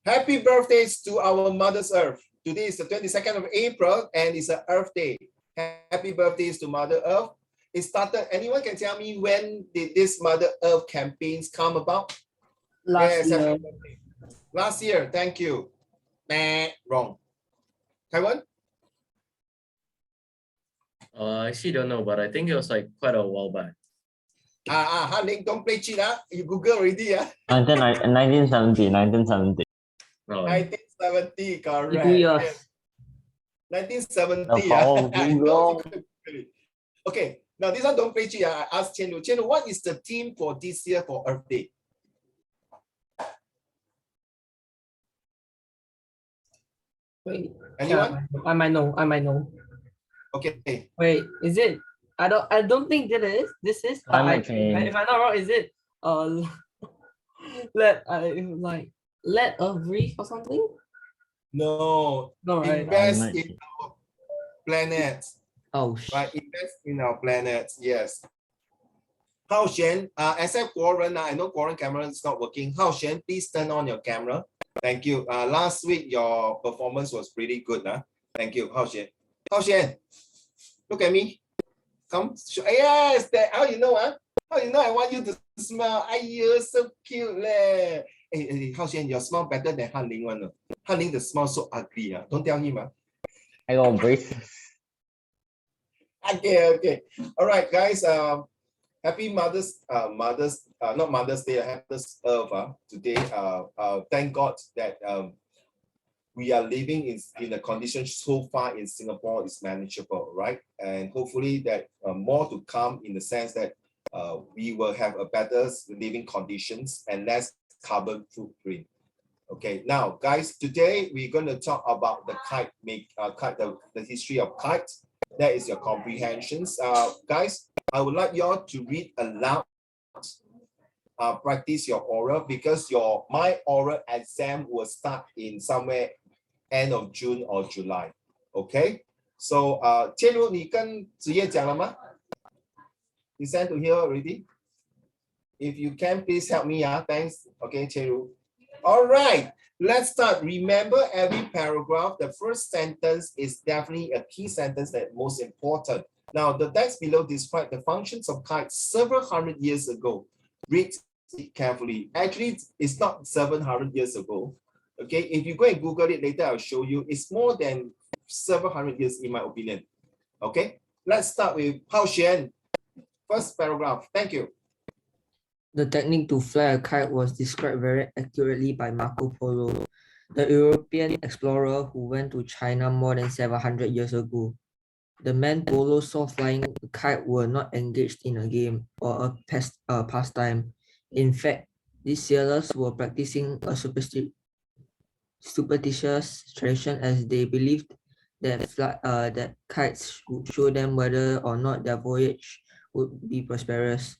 Happy birthdays to our Mother's Earth. Today is the 22nd of April and it's an Earth Day. Happy birthdays to Mother Earth. It started, anyone can tell me when did this Mother Earth campaigns come about? Last year. Last year, thank you. Nah, wrong. Taiwan? I actually don't know, but I think it was like quite a while back. Hanling, don't play cheat. You Google already. 1970. 1970. No, 1970, correct. 2 years. Yes. 1970. The power of I know Google. you couldn't Google it. Okay, now this one don't play cheat. I asked Chen Lu. Chen Lu, what is the theme for this year for Earth Day? Wait, Anyone? I might know. Okay. Wait, is it? I don't think this is. But Climate change. if I'm not wrong, is it let Earth breathe or something? No. No, right? Invest in our planet. Oh Right, invest in our planet. Yes. Hao Xuan, except Guoren, I know Guoren camera is not working. Hao Xuan, please turn on your camera. Thank you. Last week your performance was pretty good. Thank you, Hao Xuan. Hao Xuan, look at me. Come. Yes, that. How you know? How you know? I want you to smile. You're so cute, leh. Hey, Hao Xuan, your smile better than Hanling one. Hanling the smile so ugly. Don't tell him. I got braces. Okay. All right, guys. Happy not Mother's Day, Mother's Earth today. Thank God that we are living in a condition so far in Singapore is manageable, right? And hopefully that more to come in the sense that we will have a better living conditions and less carbon footprint. Okay, now guys, today we're going to talk about the the history of kites. That is your comprehensions. Guys, I would like you all to read aloud, practice your oral because my oral exam will start in somewhere end of June or July. Okay, so Chen Lu, 你跟子叶讲了吗? You sent to here already? If you can, please help me. Thanks. Okay, Chen Lu. All right, let's start. Remember, every paragraph, the first sentence is definitely a key sentence that most important. Now, the text below describes the functions of kites several hundred years ago. Read it carefully. Actually, it's not 700 years ago. Okay, if you go and Google it later, I'll show you. It's more than several hundred years, in my opinion. Okay, let's start with Hao Xuan. First paragraph. Thank you. The technique to fly a kite was described very accurately by Marco Polo, the European explorer who went to China more than 700 years ago. The men Polo saw flying a kite were not engaged in a game or a pastime. In fact, these sailors were practicing a superstitious tradition as they believed that kites would show them whether or not their voyage would be prosperous.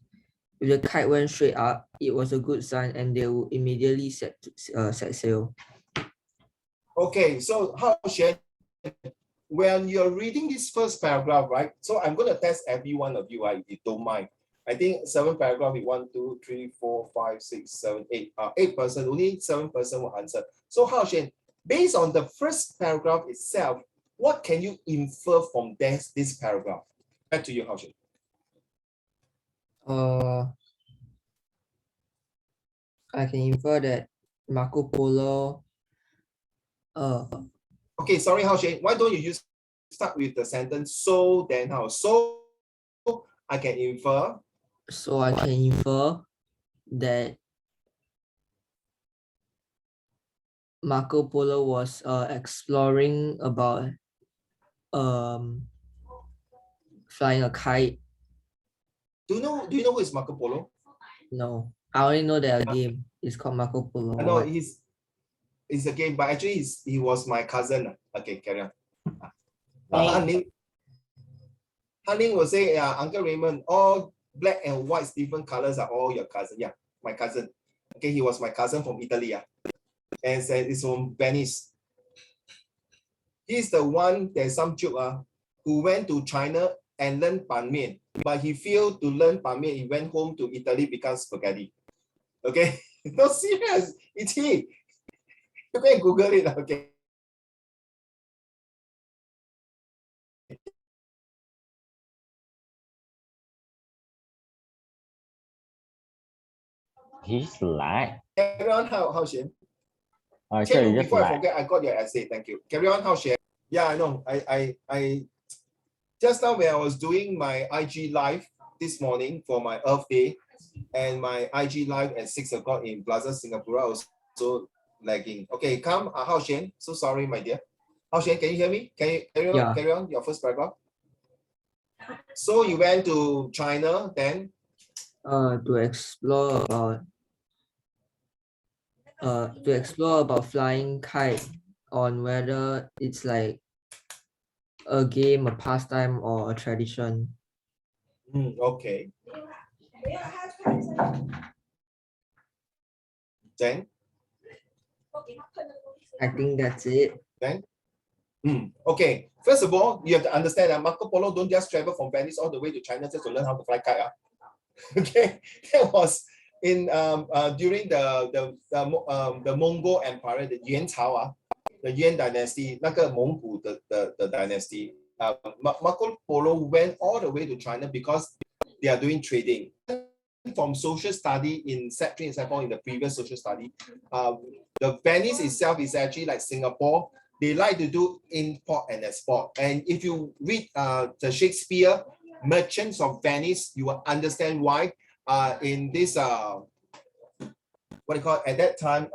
If the kite went straight up, it was a good sign and they would immediately set sail. Okay, so Hao Xuan, when you're reading this first paragraph, right? So I'm going to test every one of you, if you don't mind. I think 7 paragraph, 1, 2, 3, 4, 5, 6, 7, 8. 8%, only 7% will answer. So Hao Xuan, based on the first paragraph itself, what can you infer from this paragraph? Back to you, Hao Xuan. I can infer that Marco Polo. Okay, sorry, Hao Xuan. Why don't you start with the sentence so then how? So I can infer. So I can infer that Marco Polo was exploring about flying a kite. Do you know who is Marco Polo? No, I only know that a game is called Marco Polo. I know it's a game, but actually he was my cousin. Okay, carry on. Han Ling will say, Uncle Raymond, all black and white different colors are all your cousin. Yeah, my cousin. Okay, he was my cousin from Italy. And said it's from Venice. He's the one, there's some joke who went to China and learned Ban Mian, but he failed to learn Ban Mian. He went home to Italy because spaghetti. Okay, no, serious, it's he. You can Google it, okay? He's lag. Carry on, how Shen? Actually, Chen, just before I lag. forget, I got your essay. Thank you. Carry on, how Shen? Yeah, I know. I just now when I was doing my IG live this morning for my Earth Day, and my IG live at 6 o'clock in Plaza Singapura also lagging. Okay, come, Hao Shen. So sorry, my dear. Hao Shen, can you hear me? Can you carry on your first paragraph? So you went to China then? To explore about flying kite, on whether it's like a game, a pastime, or a tradition. Okay. Then? I think that's it. Then? Okay. First of all, you have to understand that Marco Polo don't just travel from Venice all the way to China just to learn how to fly kite. Okay, that was in during the Mongol Empire, the Yuan Cao, the Yuan dynasty, 那个蒙古的 dynasty. Marco Polo went all the way to China because they are doing trading. From social study in Sec3 and Sec4 in the previous social study, the Venice itself is actually like Singapore. They like to do import and export. And if you read the Shakespeare Merchants of Venice, you will understand why. In this what do you call it? At that time,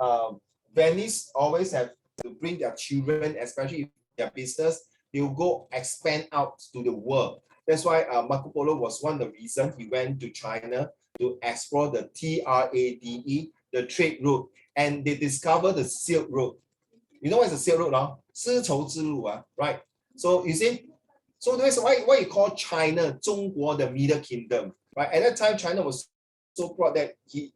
Venice always have to bring their children, especially if their business, they will go expand out to the world. That's why Marco Polo was one of the reasons he went to China to explore the TRADE, the trade route, and they discovered the Silk Road. You know what is the Silk Road now? 丝绸之路, right? So you see, so that's why you call China 中国 the Middle Kingdom, right? At that time, China was so proud that she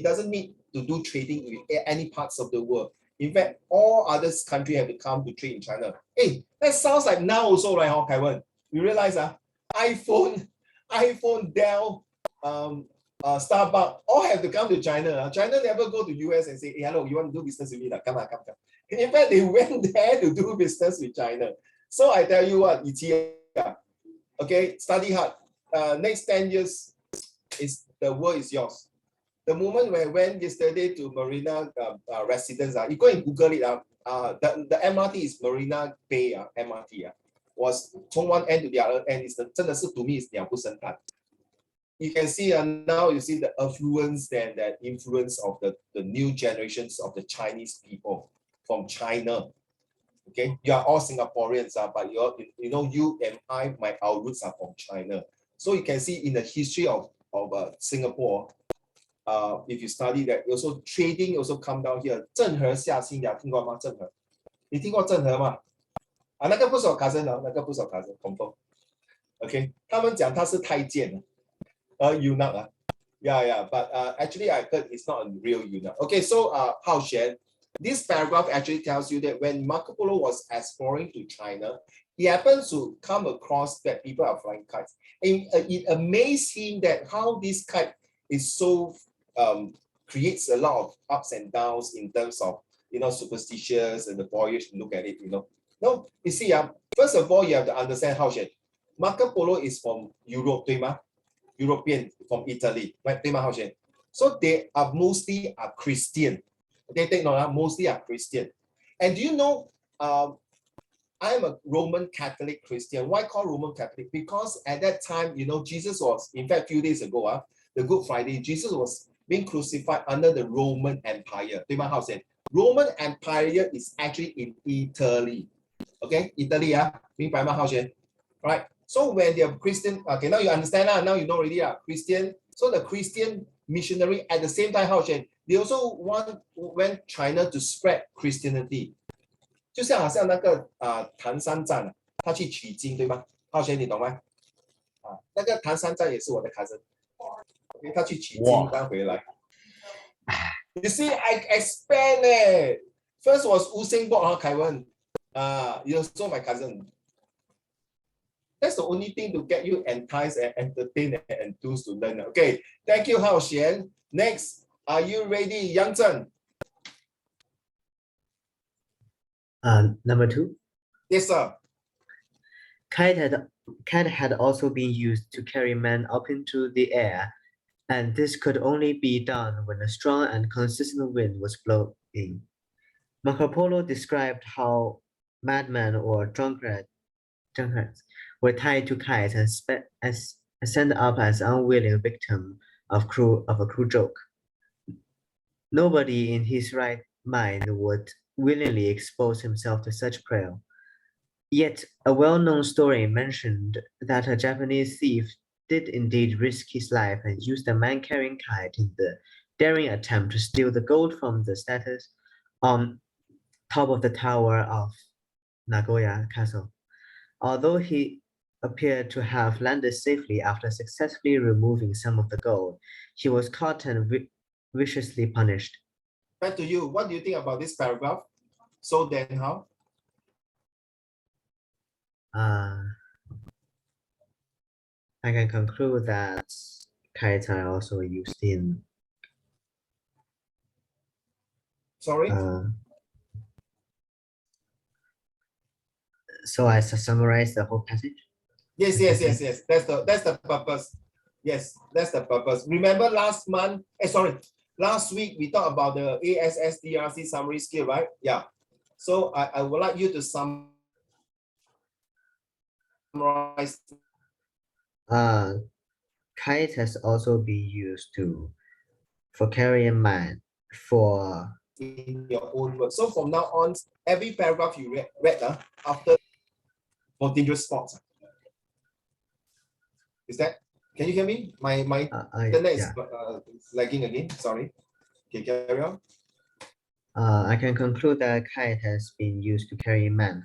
doesn't need to do trading with any parts of the world. In fact, all other countries have to come to trade in China. Hey, that sounds like now also, right, Kaiwan? You realize iPhone, Dell, Starbucks, all have to come to China. China never go to US and say, hey, hello, you want to do business with me? Come. In fact, they went there to do business with China. So I tell you what, okay, study hard. Next 10 years, the world is yours. The moment when I went yesterday to Marina residence, you go and Google it. The MRT is Marina Bay MRT. Was from one end to the other end. To me, is 鸟不生蛋. You can see now you see the affluence and that influence of the new generations of the Chinese people from China. Okay, you are all Singaporeans, but you know you and our roots are from China. So you can see in the history of Singapore, if you study that, also trading also come down here. 郑和下西洋听过吗？郑和，你听过郑和吗？那个不是我 cousin 那个不是我 cousin confirm。Okay， 他们讲他是太监eunuch yeah, but actually I heard it's not a real eunuch. Okay, so Hao Shen, this paragraph actually tells you that when Marco Polo was exploring to China, he happens to come across that people are flying kites. And it amazed him that how this kite is so creates a lot of ups and downs in terms of superstitions and the voyage. Look at it, No, you see, first of all, you have to understand Hao Shen. Marco Polo is from Europe, 对吗? European from Italy, right? 对吗, Hao Shen? So they are mostly Christian. Okay, take note, mostly are Christian. And do you know, I'm a Roman Catholic Christian. Why call Roman Catholic? Because at that time, Jesus was, in fact, a few days ago, the Good Friday, Jesus was being crucified under the Roman Empire. 对吗, Hao Shen? Roman Empire is actually in Italy. Okay, Italy, 明白吗, Hao Shen? Right? So when they are Christian, okay, now you understand, now you know already, Christian. So the Christian missionary at the same time, Hao Shen, they also went China to spread Christianity. 就像好像那个唐三藏，他去取经，对吗？浩轩，你懂吗？那个唐三藏也是我的 cousin， 他去取经刚回来。You see, I expand it. First was Usain Bolt, Kaiwan. You're also my cousin. That's the only thing to get you enticed and entertained and enthused to learn. Okay, thank you, Hao Xian. Next, are you ready, Yang Zhen? Number 2. Yes, sir. Kite had also been used to carry men up into the air, and this could only be done when a strong and consistent wind was blowing. Marco Polo described how madmen or drunkards were tied to kites and sent up as unwilling victims of a cruel joke. Nobody in his right mind would willingly expose himself to such peril. Yet, a well-known story mentioned that a Japanese thief did indeed risk his life and used a man-carrying kite in the daring attempt to steal the gold from the statues on top of the tower of Nagoya Castle. Although he appeared to have landed safely after successfully removing some of the gold, he was caught and viciously punished. Back to you. What do you think about this paragraph? So then how? I can conclude that kites are also used in. Sorry? So I summarize the whole passage? Yes. That's the purpose. Yes, that's the purpose. Remember last week we talked about the ASSDRC summary skill, right? Yeah. So I would like you to summarize. Kite has also been used for carrying man for in your own words. So from now on, every paragraph you read after for dangerous sports. Is that? Can you hear me? My internet is lagging again. Sorry. Okay, carry on. I can conclude that kite has been used to carry man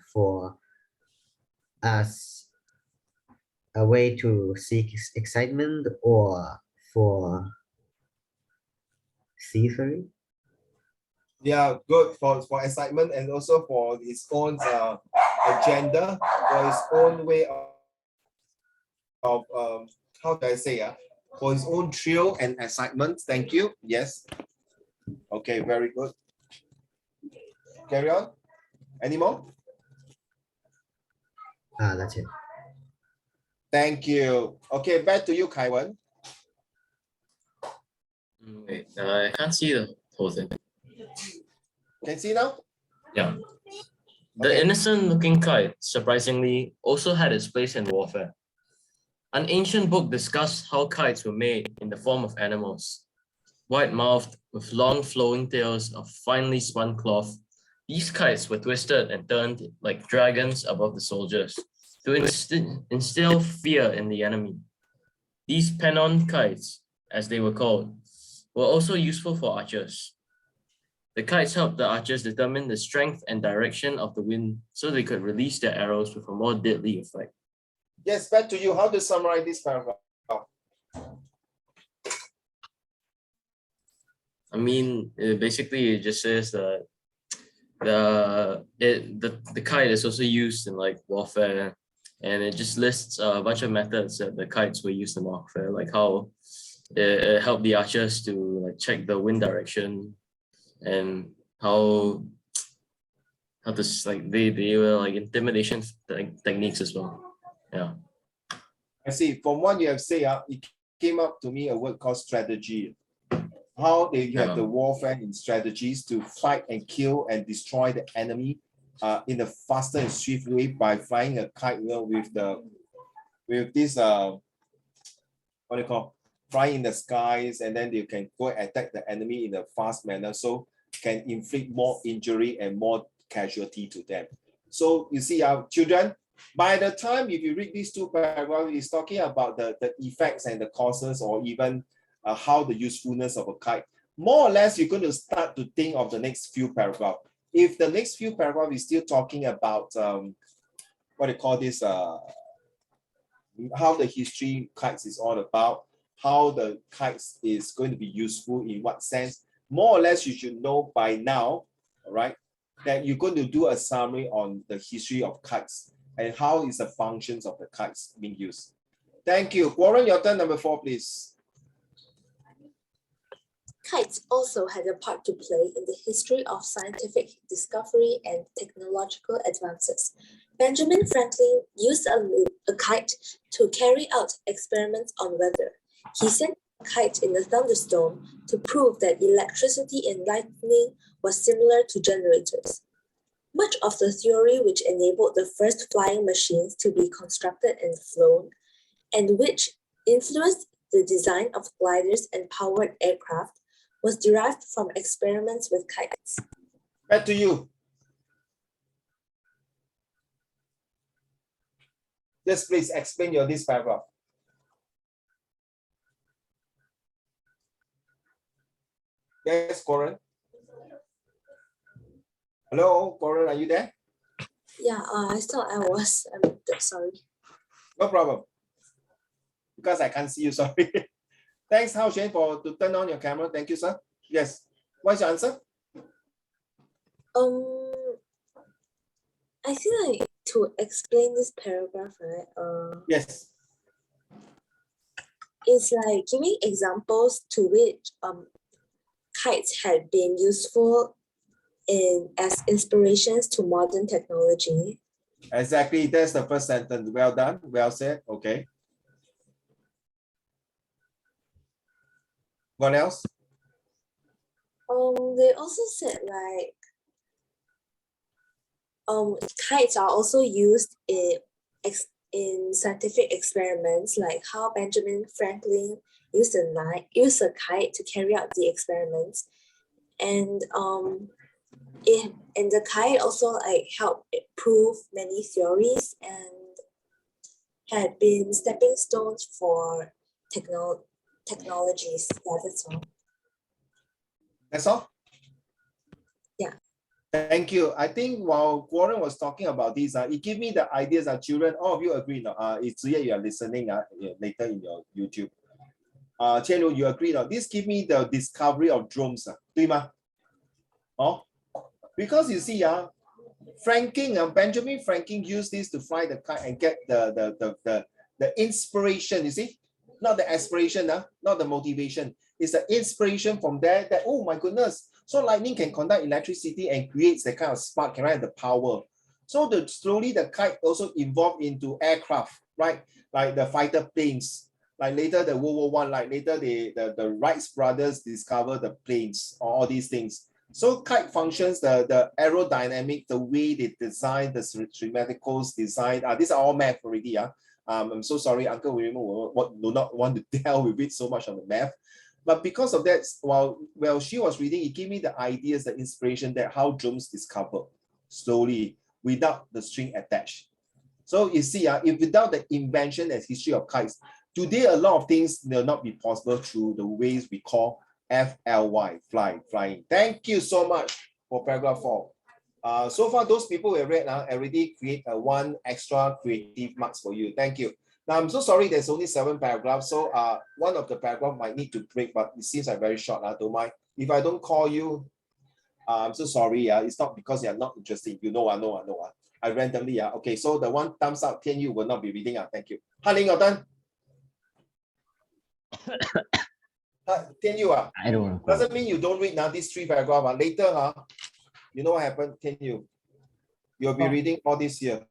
as a way to seek excitement or for thievery. Yeah, good for excitement and also for his own agenda, for his own way of how do I say for his own thrill and excitement. Thank you. Yes. Okay, very good. Carry on. Any more? That's it. Thank you. Okay, back to you, Kaiwan. Wait, I can't see the whole thing. Can see now? Yeah. The innocent-looking kite, surprisingly, also had its place in warfare. An ancient book discussed how kites were made in the form of animals. Wide-mouthed, with long flowing tails of finely spun cloth, these kites were twisted and turned like dragons above the soldiers to instill fear in the enemy. These pennon kites, as they were called, were also useful for archers. The kites helped the archers determine the strength and direction of the wind so they could release their arrows with a more deadly effect. Yes, back to you. How to summarize this paragraph? I mean, basically, it just says that the kite is also used in like warfare, and it just lists a bunch of methods that the kites were used in warfare, like how it helped the archers to like check the wind direction, and how to like they were like intimidation techniques as well. Yeah. I see. From what you have said, it came up to me a word called strategy. How they have the warfare in strategies to fight and kill and destroy the enemy in a faster and swift way by flying a kite with this what do you call, flying in the skies, and then they can go attack the enemy in a fast manner, so can inflict more injury and more casualty to them. So you see, children, by the time if you read these two paragraphs, it's talking about the effects and the causes, or even how the usefulness of a kite. More or less, you're going to start to think of the next few paragraphs. If the next few paragraphs is still talking about what do you call this, how the history kites is all about, how the kites is going to be useful in what sense, more or less you should know by now, all right, that you're going to do a summary on the history of kites and how is the functions of the kites being used. Thank you. Warren, your turn, number 4, please. Kites also had a part to play in the history of scientific discovery and technological advances. Benjamin Franklin used a kite to carry out experiments on weather. He sent a kite in a thunderstorm to prove that electricity and lightning was similar to generators. Much of the theory which enabled the first flying machines to be constructed and flown, and which influenced the design of gliders and powered aircraft, was derived from experiments with kites. Back to you. Just please explain this paragraph. Yes, Corin. Hello, Corin, are you there? Yeah, I thought I was. I'm sorry. No problem. Because I can't see you, sorry. Thanks, Hao Xuan, to turn on your camera. Thank you, sir. Yes. What's your answer? I feel like to explain this paragraph, right? Yes. It's like giving examples to which kites had been useful as inspirations to modern technology. Exactly. That's the first sentence. Well done. Well said. Okay. What else? They also said like kites are also used in scientific experiments, like how Benjamin Franklin used a kite to carry out the experiments, and the kite also like helped prove many theories and had been stepping stones for technologies. Yeah, that's all. That's all? Yeah. Thank you. I think while Warren was talking about this, it gave me the ideas. Children, all of you agree now. It's here you are listening later in your YouTube. Qianru, you agree now? This give me the discovery of drones. 对吗? Oh, because you see, Benjamin Franklin used this to fly the kite and get the inspiration. You see, not the aspiration, not the motivation. It's the inspiration from there that, oh my goodness, so lightning can conduct electricity and creates the kind of spark, can have the power. So slowly the kite also evolved into aircraft, right? Like the fighter planes. Like later the World War I, like later the Wright brothers discovered the planes, all these things. So kite functions, the aerodynamic, the way they design, the schematicals design, these are all math already. I'm so sorry, Uncle William do not want to delve with it so much on the math. But because of that, while she was reading, it gave me the ideas, the inspiration that how drones discovered slowly without the string attached. So you see, if without the invention and history of kites, today a lot of things will not be possible through the ways we call FLY, flying. Thank you so much for paragraph 4. So far, those people who have read already create one extra creative marks for you. Thank you. Now, I'm so sorry, there's only 7 paragraphs. So one of the paragraphs might need to break, but it seems like very short. Don't mind. If I don't call you, I'm so sorry. It's not because you're not interested. You know, I know. I randomly. Okay, so the one thumbs up, Tian Yu will not be reading. Thank you. Haling, you're done. Tian Yu, I don't know. doesn't mean you don't read now these 3 paragraphs. Later, you know what happened, Tian Yu? You'll be reading all this here.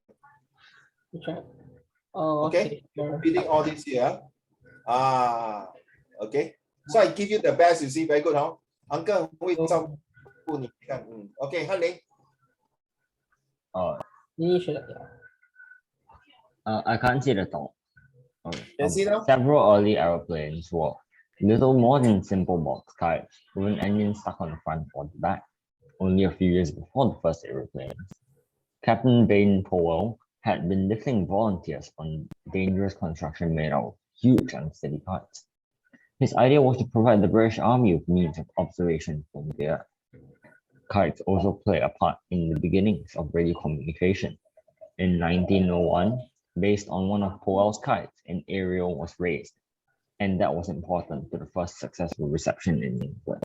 Oh, okay. Sure. Reading all this here. Okay. So I give you the best, you see, very good, huh? Uncle, okay, Haling. I can't see the top. Okay. Can see now? Several early aeroplanes were little more than simple box kites with an engine stuck on the front or the back. Only a few years before the first aeroplanes, Captain Baden Powell had been lifting volunteers on dangerous construction made out of huge unsteady kites. His idea was to provide the British Army with means of observation from the air. Kites also play a part in the beginnings of radio communication. In 1901, based on one of Powell's kites, an aerial was raised, and that was important to the first successful reception in England.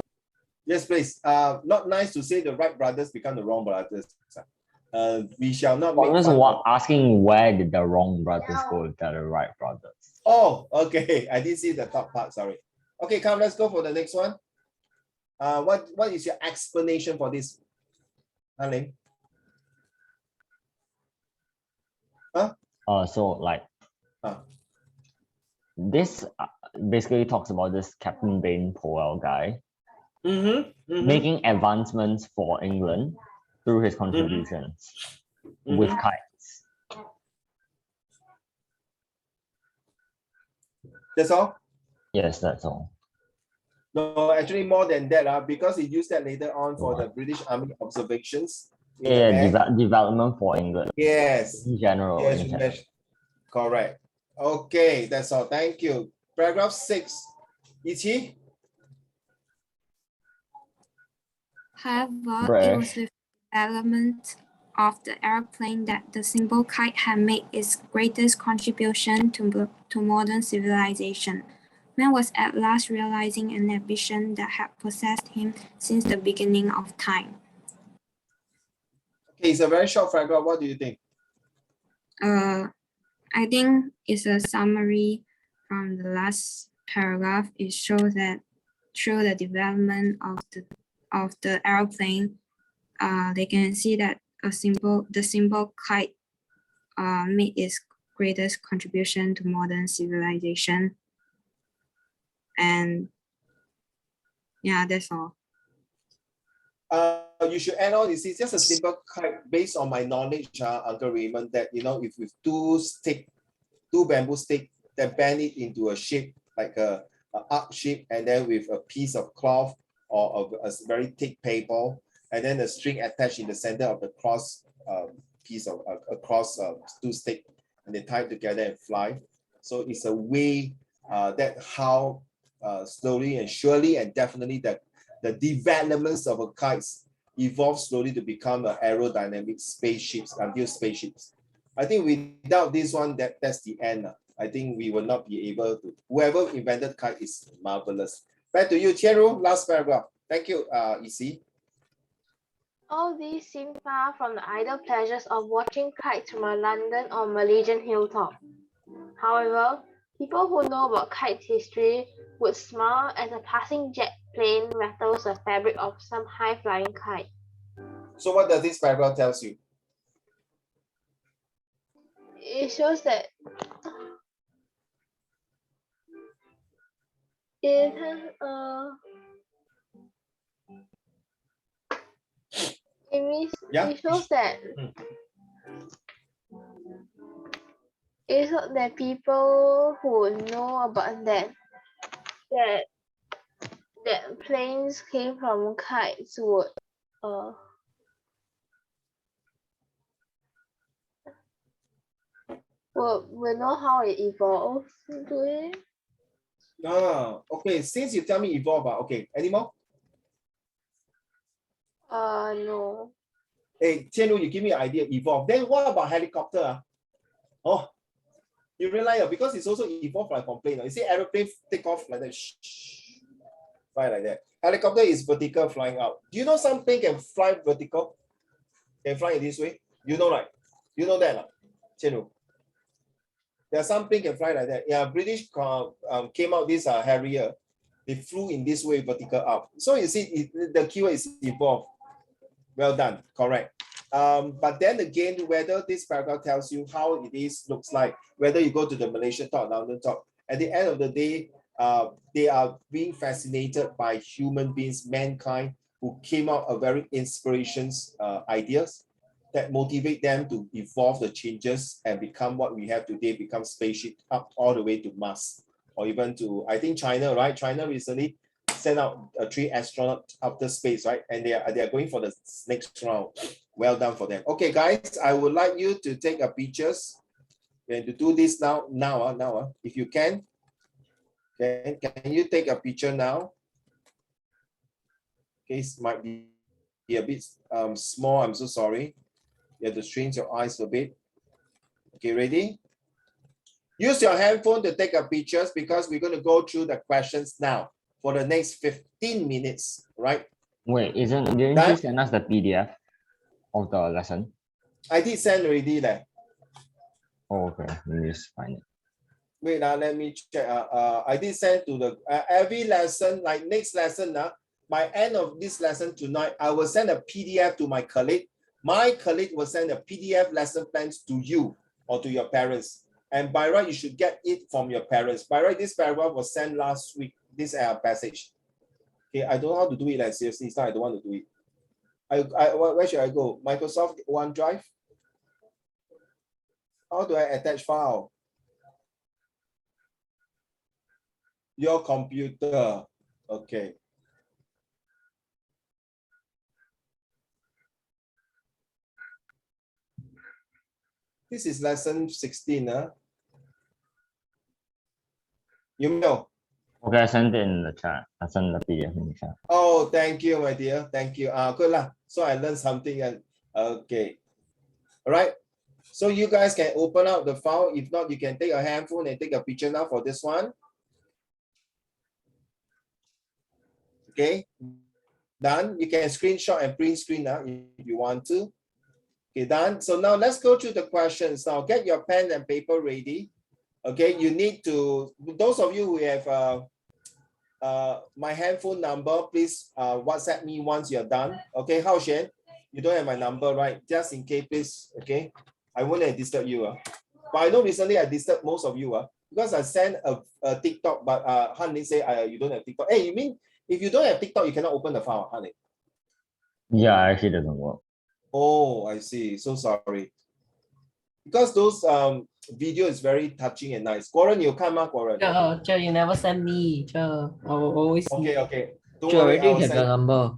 Yes, please. Not nice to say the Wright brothers become the wrong brothers. We shall not make fun asking where did the wrong brothers go to the Wright brothers. Oh, okay. I didn't see the top part, sorry. Okay, come, let's go for the next one. What is your explanation for this, Hanling? So like this basically talks about this Captain Bain Powell guy making advancements for England through his contributions with kites. That's all? Yes, that's all. No, actually more than that, because he used that later on for the British Army observations. In the air. Development for England. Yes. In general. Yes, correct. Okay, that's all. Thank you. Paragraph 6. Ichi? However, it was with the development of the airplane that the simple kite had made its greatest contribution to modern civilization. Man was at last realizing an ambition that had possessed him since the beginning of time. Okay, it's a very short paragraph. What do you think? I think it's a summary from the last paragraph. It shows that through the development of the airplane, they can see that the simple kite made its greatest contribution to modern civilization. And yeah, that's all. You should add on, it's just a simple kite based on my knowledge, Uncle Raymond, that if with two bamboo stick, then bend it into a shape like a arc shape, and then with a piece of cloth or a very thick paper, and then a string attached in the center of the cross piece of two stick, and they tie together and fly. So it's a way that how slowly and surely and definitely that the developments of a kites evolve slowly to become aerodynamic spaceships until spaceships. I think without this one, that's the end. I think we will not be able to. Whoever invented kite is marvelous. Back to you, Qianru, last paragraph. Thank you, Isi. All these seem far from the idle pleasures of watching kites from a London or Malaysian hilltop. However, people who know about kite history would smile as a passing jet plane rattles the fabric of some high-flying kite. So what does this paragraph tell you? It shows that it shows that people who know about that planes came from kites would will know how it evolves into it. Okay. Since you tell me evolve, okay. Any more? No. Hey, Qianru, you give me an idea, evolve. Then what about helicopter? Oh, you realize because it's also evolved from plane. You see aeroplane take off like that, fly like that. Helicopter is vertical flying out. Do you know some plane can fly vertical? Can fly in this way? You know, right? You know that, Qianru? There are some plane can fly like that. Yeah, British came out this Harrier. They flew in this way, vertical up. So you see, the keyword is evolve. Well done, correct. But then again, whether this paragraph tells you how it looks like, whether you go to the Malaysian talk, London talk, at the end of the day, they are being fascinated by human beings, mankind, who came out of very inspirations, ideas that motivate them to evolve the changes and become what we have today, become spaceship up all the way to Mars, or even to, I think China, right? China recently sent out 3 astronauts up to space, right? And they are going for the next round. Well done for them. Okay, guys, I would like you to take a pictures and to do this now, if you can. Okay, can you take a picture now? Case might be a bit small. I'm so sorry. You have to strain your eyes a bit. Okay, ready? Use your handphone to take a pictures because we're going to go through the questions now for the next 15 minutes, right? Wait, didn't you send us the PDF of the lesson? I did send already. Oh, okay. Let me just find it. Wait, let me check. I did send to the every lesson, like next lesson, by end of this lesson tonight, I will send a PDF to my colleague. My colleague will send a PDF lesson plans to you or to your parents. And by right, you should get it from your parents. By right, this paragraph was sent last week, this passage. Okay, I don't know how to do it, like seriously, it's not I don't want to do it. Where should I go? Microsoft OneDrive? How do I attach file? Your computer. Okay. This is lesson 16. You know. Okay, I sent it in the chat. I sent the PDF in the chat. Oh, thank you, my dear. Thank you. Good lah. So I learned something. And okay. All right. So you guys can open up the file. If not, you can take a handphone and take a picture now for this one. Okay. Done. You can screenshot and print screen now if you want to. Okay, done. So now let's go through the questions. Now get your pen and paper ready. Okay, you need to, those of you who have my handphone number, please WhatsApp me once you're done. Okay, Hao Xuan, you don't have my number, right? Just in case, please. Okay, I won't disturb you. But I know recently I disturbed most of you because I sent a TikTok, but Han Ling say you don't have TikTok. Hey, you mean if you don't have TikTok, you cannot open the file, Han Ling? Yeah, actually doesn't work. Oh, I see. So sorry. Because those video is very touching and nice. Quarren, you come up, Quarren. Joe, you never send me. Joe, I will always see. Okay, okay. Don't Joe worry, I already will have your send. number.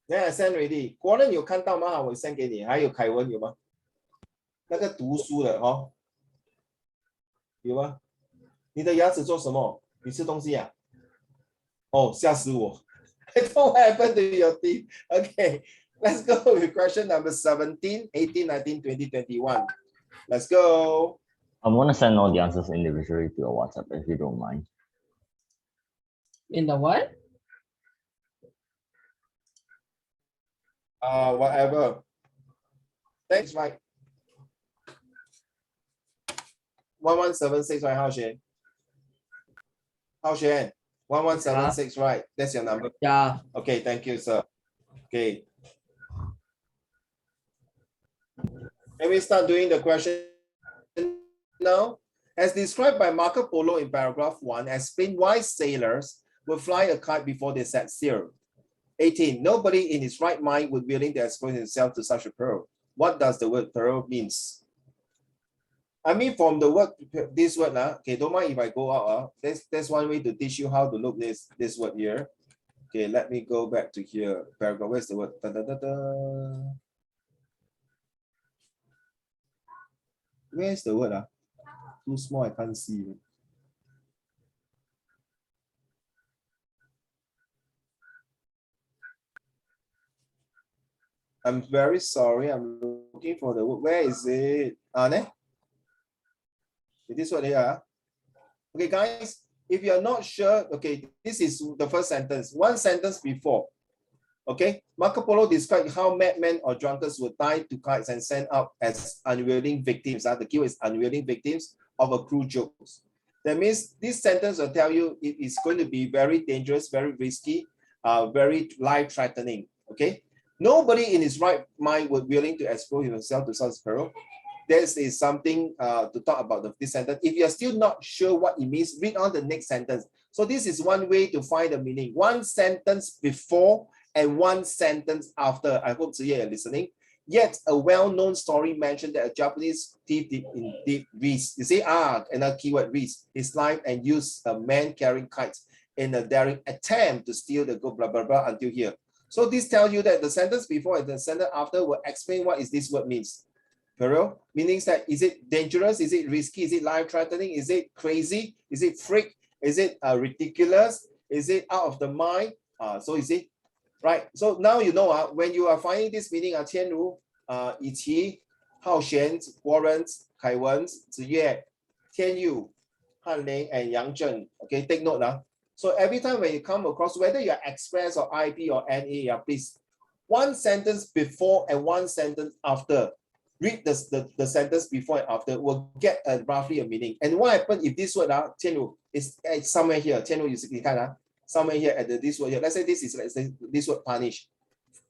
Then I send already. Quarren 有看到吗？我 send 给你。还有凯文有吗？那个读书的哦，有吗？你的牙齿做什么？你吃东西啊？哦，吓死我！ I don't know what happened to your teeth. Okay, let's go with question number 17, 18, 19, 20, 21. Let's go. I want to send all the answers individually to your WhatsApp if you don't mind. In the what? Whatever. Thanks, right? 1176, right, Hao Xuan? Hao Xuan, 1176, right? That's your number. Yeah. Okay, thank you, sir. Okay. Can we start doing the question now? As described by Marco Polo in paragraph 1, explain why sailors will fly a kite before they set sail. 18. Nobody in his right mind would be willing to expose himself to such a peril. What does the word peril means? I mean, from the word, this word, okay, don't mind if I go out. That's one way to teach you how to look this word here. Okay, let me go back to here. Paragraph, where's the word? Da, da, da, da. Where's the word? Too small, I can't see it. I'm very sorry. I'm looking for the word. Where is it? Is this what they are? Okay, guys, if you're not sure, okay, this is the first sentence. One sentence before. Okay, Marco Polo described how madmen or drunkards would tie to kites and send out as unwilling victims. The keyword is unwilling victims of a cruel joke. That means this sentence will tell you it is going to be very dangerous, very risky, very life-threatening. Okay, nobody in his right mind would be willing to expose himself to such peril. This is something to talk about this sentence. If you're still not sure what it means, read on the next sentence. So this is one way to find the meaning. One sentence before and one sentence after. I hope Ziye are listening. Yet a well-known story mentioned that a Japanese thief did indeed risk. You see, another keyword, risk his life and used a man carrying kites in a daring attempt to steal the gold, blah, blah, blah, until here. So this tells you that the sentence before and the sentence after will explain what is this word means. Peril, meaning that is it dangerous? Is it risky? Is it life-threatening? Is it crazy? Is it freak? Is it ridiculous? Is it out of the mind? So is it right? So now you know when you are finding this meaning, Qian Ru, Yiqi, Hao Xuan, Warren, Kai Wen, Ziyue, Tian Yu, Han Ling, and Yang Zhen. Okay, take note now. So every time when you come across, whether you're Express or IP or NA, please, one sentence before and one sentence after. Read the sentence before and after will get roughly a meaning. And what happens if this word, Tian Ru, is somewhere here? Tian Ru, you can somewhere here at this word here. Let's say this word punish.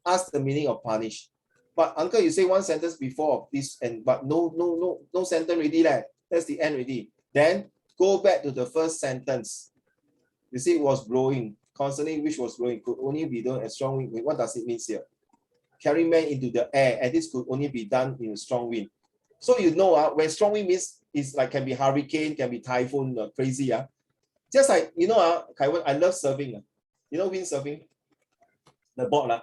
Ask the meaning of punish. But uncle, you say one sentence before of this but no sentence already. That's the end already. Then go back to the first sentence. You see, it was blowing. Constantly which was blowing could only be done a strong wind. What does it mean here? Carry men into the air, and this could only be done in a strong wind. So you know, when strong wind means it's like can be hurricane, can be typhoon, crazy. Just like Kaiwan, I love surfing. You know windsurfing? The board.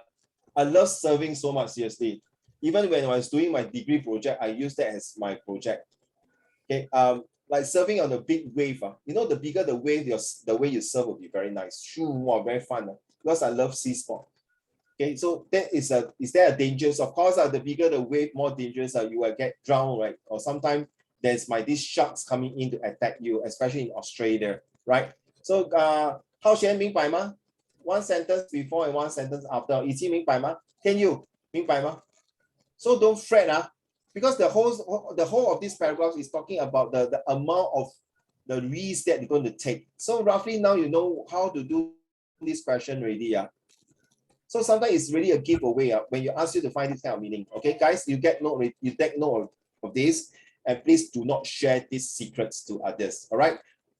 I love surfing so much, seriously. Even when I was doing my degree project, I used that as my project. Okay, like surfing on a big wave. The bigger the wave, the way you surf will be very nice. Wow, very fun. Because I love sea sport. Okay, so is there a danger? Of course, the bigger the wave, more dangerous. You will get drowned, right? Or sometimes there's these sharks coming in to attack you, especially in Australia, right? So, 浩璇明白吗? One sentence before and one sentence after. 已经明白吗? Can you 明白吗? So don't fret, because the whole of this paragraph is talking about the amount of the risk that you're going to take. So roughly now you know how to do this question already. So sometimes it's really a giveaway when you ask you to find this kind of meaning. Okay, guys, you take note of this, and please do not share these secrets to others. All right.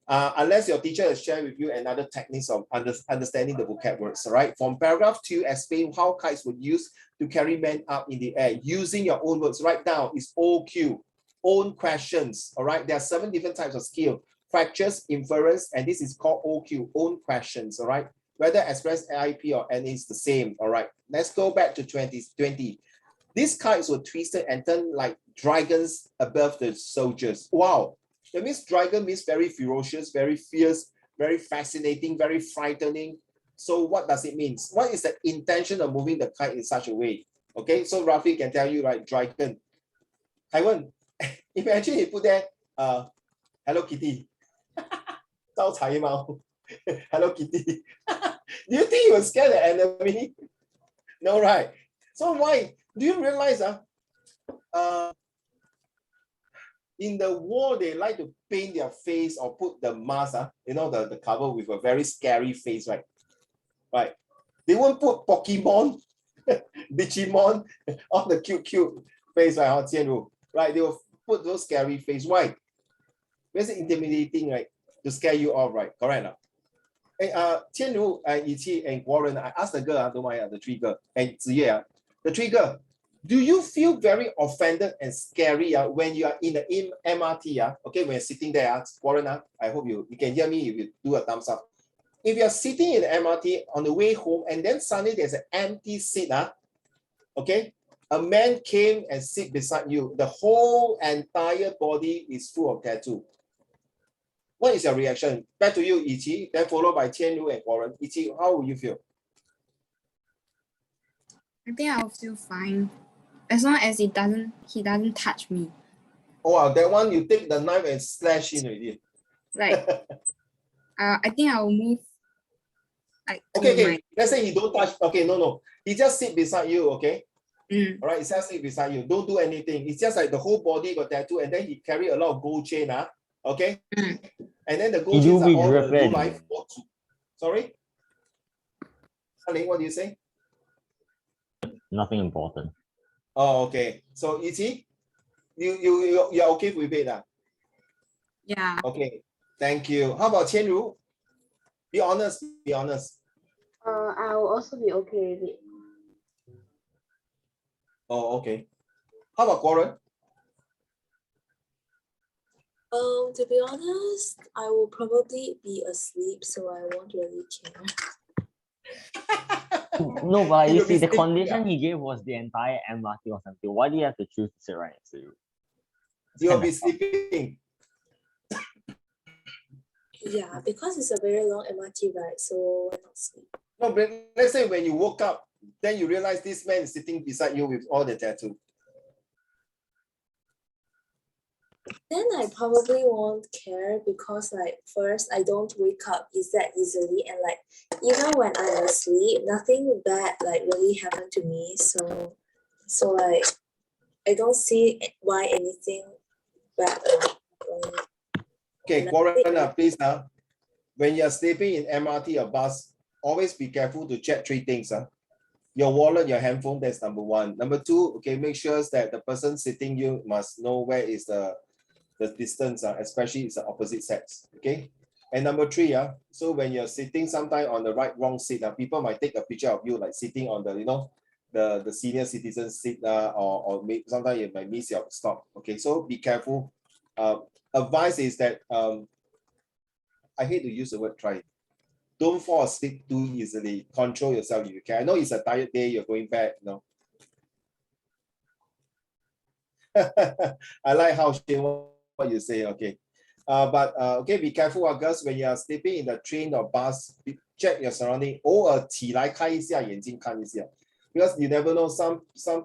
Unless your teacher has shared with you another techniques of understanding the vocab words. All right. From paragraph 2, explain how kites were used to carry men up in the air using your own words. Write down is OQ, own questions. All right. There are 7 different types of skill: fractures, inference, and this is called OQ, own questions. All right. Whether express IP or NA is the same. All right. Let's go back to 2020. These kites were twisted and turned like dragons above the soldiers. Wow. That means dragon means very ferocious, very fierce, very fascinating, very frightening. So what does it mean? What is the intention of moving the kite in such a way? Okay, so roughly can tell you, right? Dragon. Taiwan, imagine you put there, Hello Kitty. Hello Kitty. Do you think you will scare the enemy? No, right? So why? Do you realize in the war, they like to paint their face or put the mask, the cover with a very scary face, right? Right. They won't put Pokemon, Digimon, all the cute face, right? Right. They will put those scary face. Why? Because it's intimidating, right? To scare you off, right? Correct. Hey, Tianru, Yiqi, and Warren, I asked the girl, don't mind, the 3 girl, and Ziye, the 3 girl. Do you feel very offended and scary when you are in the MRT? Okay, when you're sitting there, Warren, I hope you can hear me if you do a thumbs up. If you're sitting in the MRT on the way home and then suddenly there's an empty seat, okay, a man came and sit beside you. The whole entire body is full of tattoo. What is your reaction? Back to you, Yiqi, then followed by Tianru and Warren. Yiqi, how will you feel? I think I'll feel fine as long as he doesn't touch me. Oh, wow, that one you take the knife and slash in already. Like, I think I'll move. Like, okay. Let's say he don't touch. Okay, no. He just sit beside you. Okay. All right. He just sit beside you. Don't do anything. It's just like the whole body got tattoo, and then he carry a lot of gold chain. Okay. And then the gold chains are all the real life. Sorry. What do you say? Nothing important. Oh, okay. So Yiqi, you're okay with it, Yeah. Okay. Thank you. How about Tianru? Be honest. I will also be okay with it. Oh, okay. How about Warren? To be honest, I will probably be asleep, so I won't really care. No, but you You'll see, be the sleeping, condition he gave was the entire MRT or something. Why do you have to choose to sit right next to you? You'll be sleeping. Yeah, because it's a very long MRT ride, so why not sleep? No, but let's say when you woke up, then you realize this man is sitting beside you with all the tattoo. Then I probably won't care because like first I don't wake up that easily, and like even when I'm asleep, nothing bad like really happened to me. So like I don't see why anything bad. Okay, Warren, please when you're sleeping in MRT or bus, always be careful to check three things. Your wallet, your handphone, that's number one. Number two, okay, make sure that the person sitting you must know where is the distance, especially it's the opposite sex, okay? And number three, so when you're sitting sometime on the wrong seat, people might take a picture of you like sitting on the, the senior citizen seat, or sometimes you might miss your stop, okay? So be careful. Advice is that, I hate to use the word try. Don't fall asleep too easily. Control yourself if you can. I know it's a tired day, you're going back, I like how what you say, okay. But okay, be careful, girls, when you are sleeping in the train or bus, check your surrounding. 偶尔起来开一下眼睛看一下 because you never know, some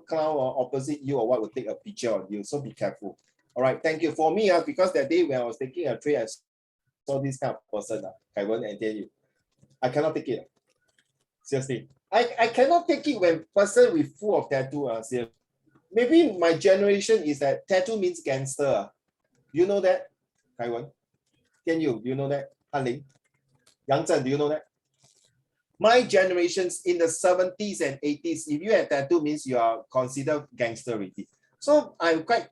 clown or opposite you or what will take a picture of you, so be careful. All right, thank you. For me, because that day when I was taking a train, I saw this kind of person, I won't tell you. I cannot take it. Seriously. I cannot take it when person with full of tattoo. Maybe my generation is that tattoo means gangster. You know that? Kaiwan? Tian Yu, do you know that? Han Ling? Yang Zhen, do you know that? My generations in the 70s and 80s, if you have tattoo, means you are considered gangster already. So I'm quite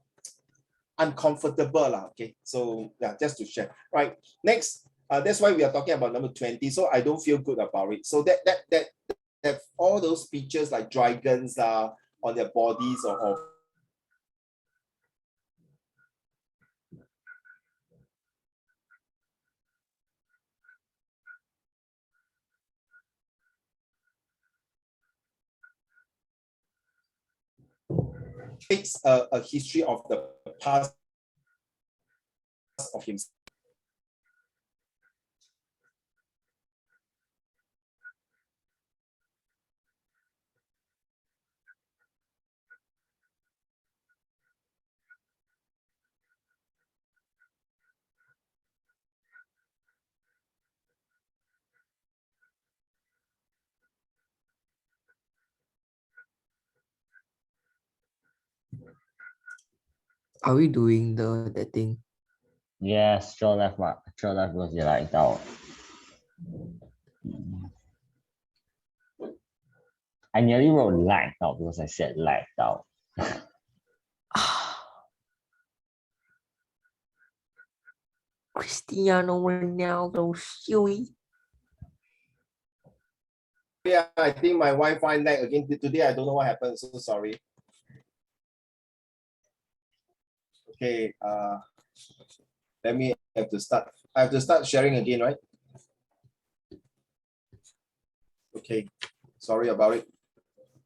uncomfortable, okay? So yeah, just to share. Right, next. That's why we are talking about number 20. So I don't feel good about it. So that all those pictures like dragons on their bodies or takes a history of the past of himself. Are we doing that thing? Yes, 做 left 嘛，做 left 嗰時嚟到。I nearly wrote lagged out because I said lagged out. Cristiano Ronaldo, silly. Yeah, I think my Wi-Fi lag again today. I don't know what happened. So sorry. Okay. Let me have to start. I have to start sharing again, right? Okay. Sorry about it.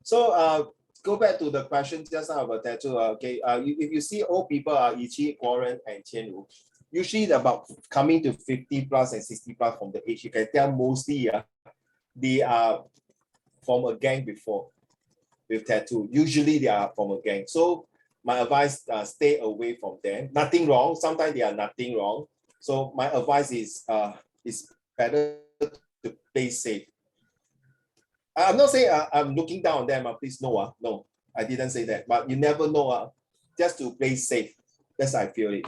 So go back to the question just now about tattoo. Okay. If you see old people, Yiqi, Guoren, and Qianru, usually about coming to 50 plus and 60 plus from the age, you can tell mostly they are from a gang before with tattoo. Usually they are from a gang. So my advice, stay away from them. Nothing wrong. Sometimes they are nothing wrong. So my advice is better to play safe. I'm not saying I'm looking down on them. Please no, no, I didn't say that. But you never know. Just to play safe. That's how I feel it.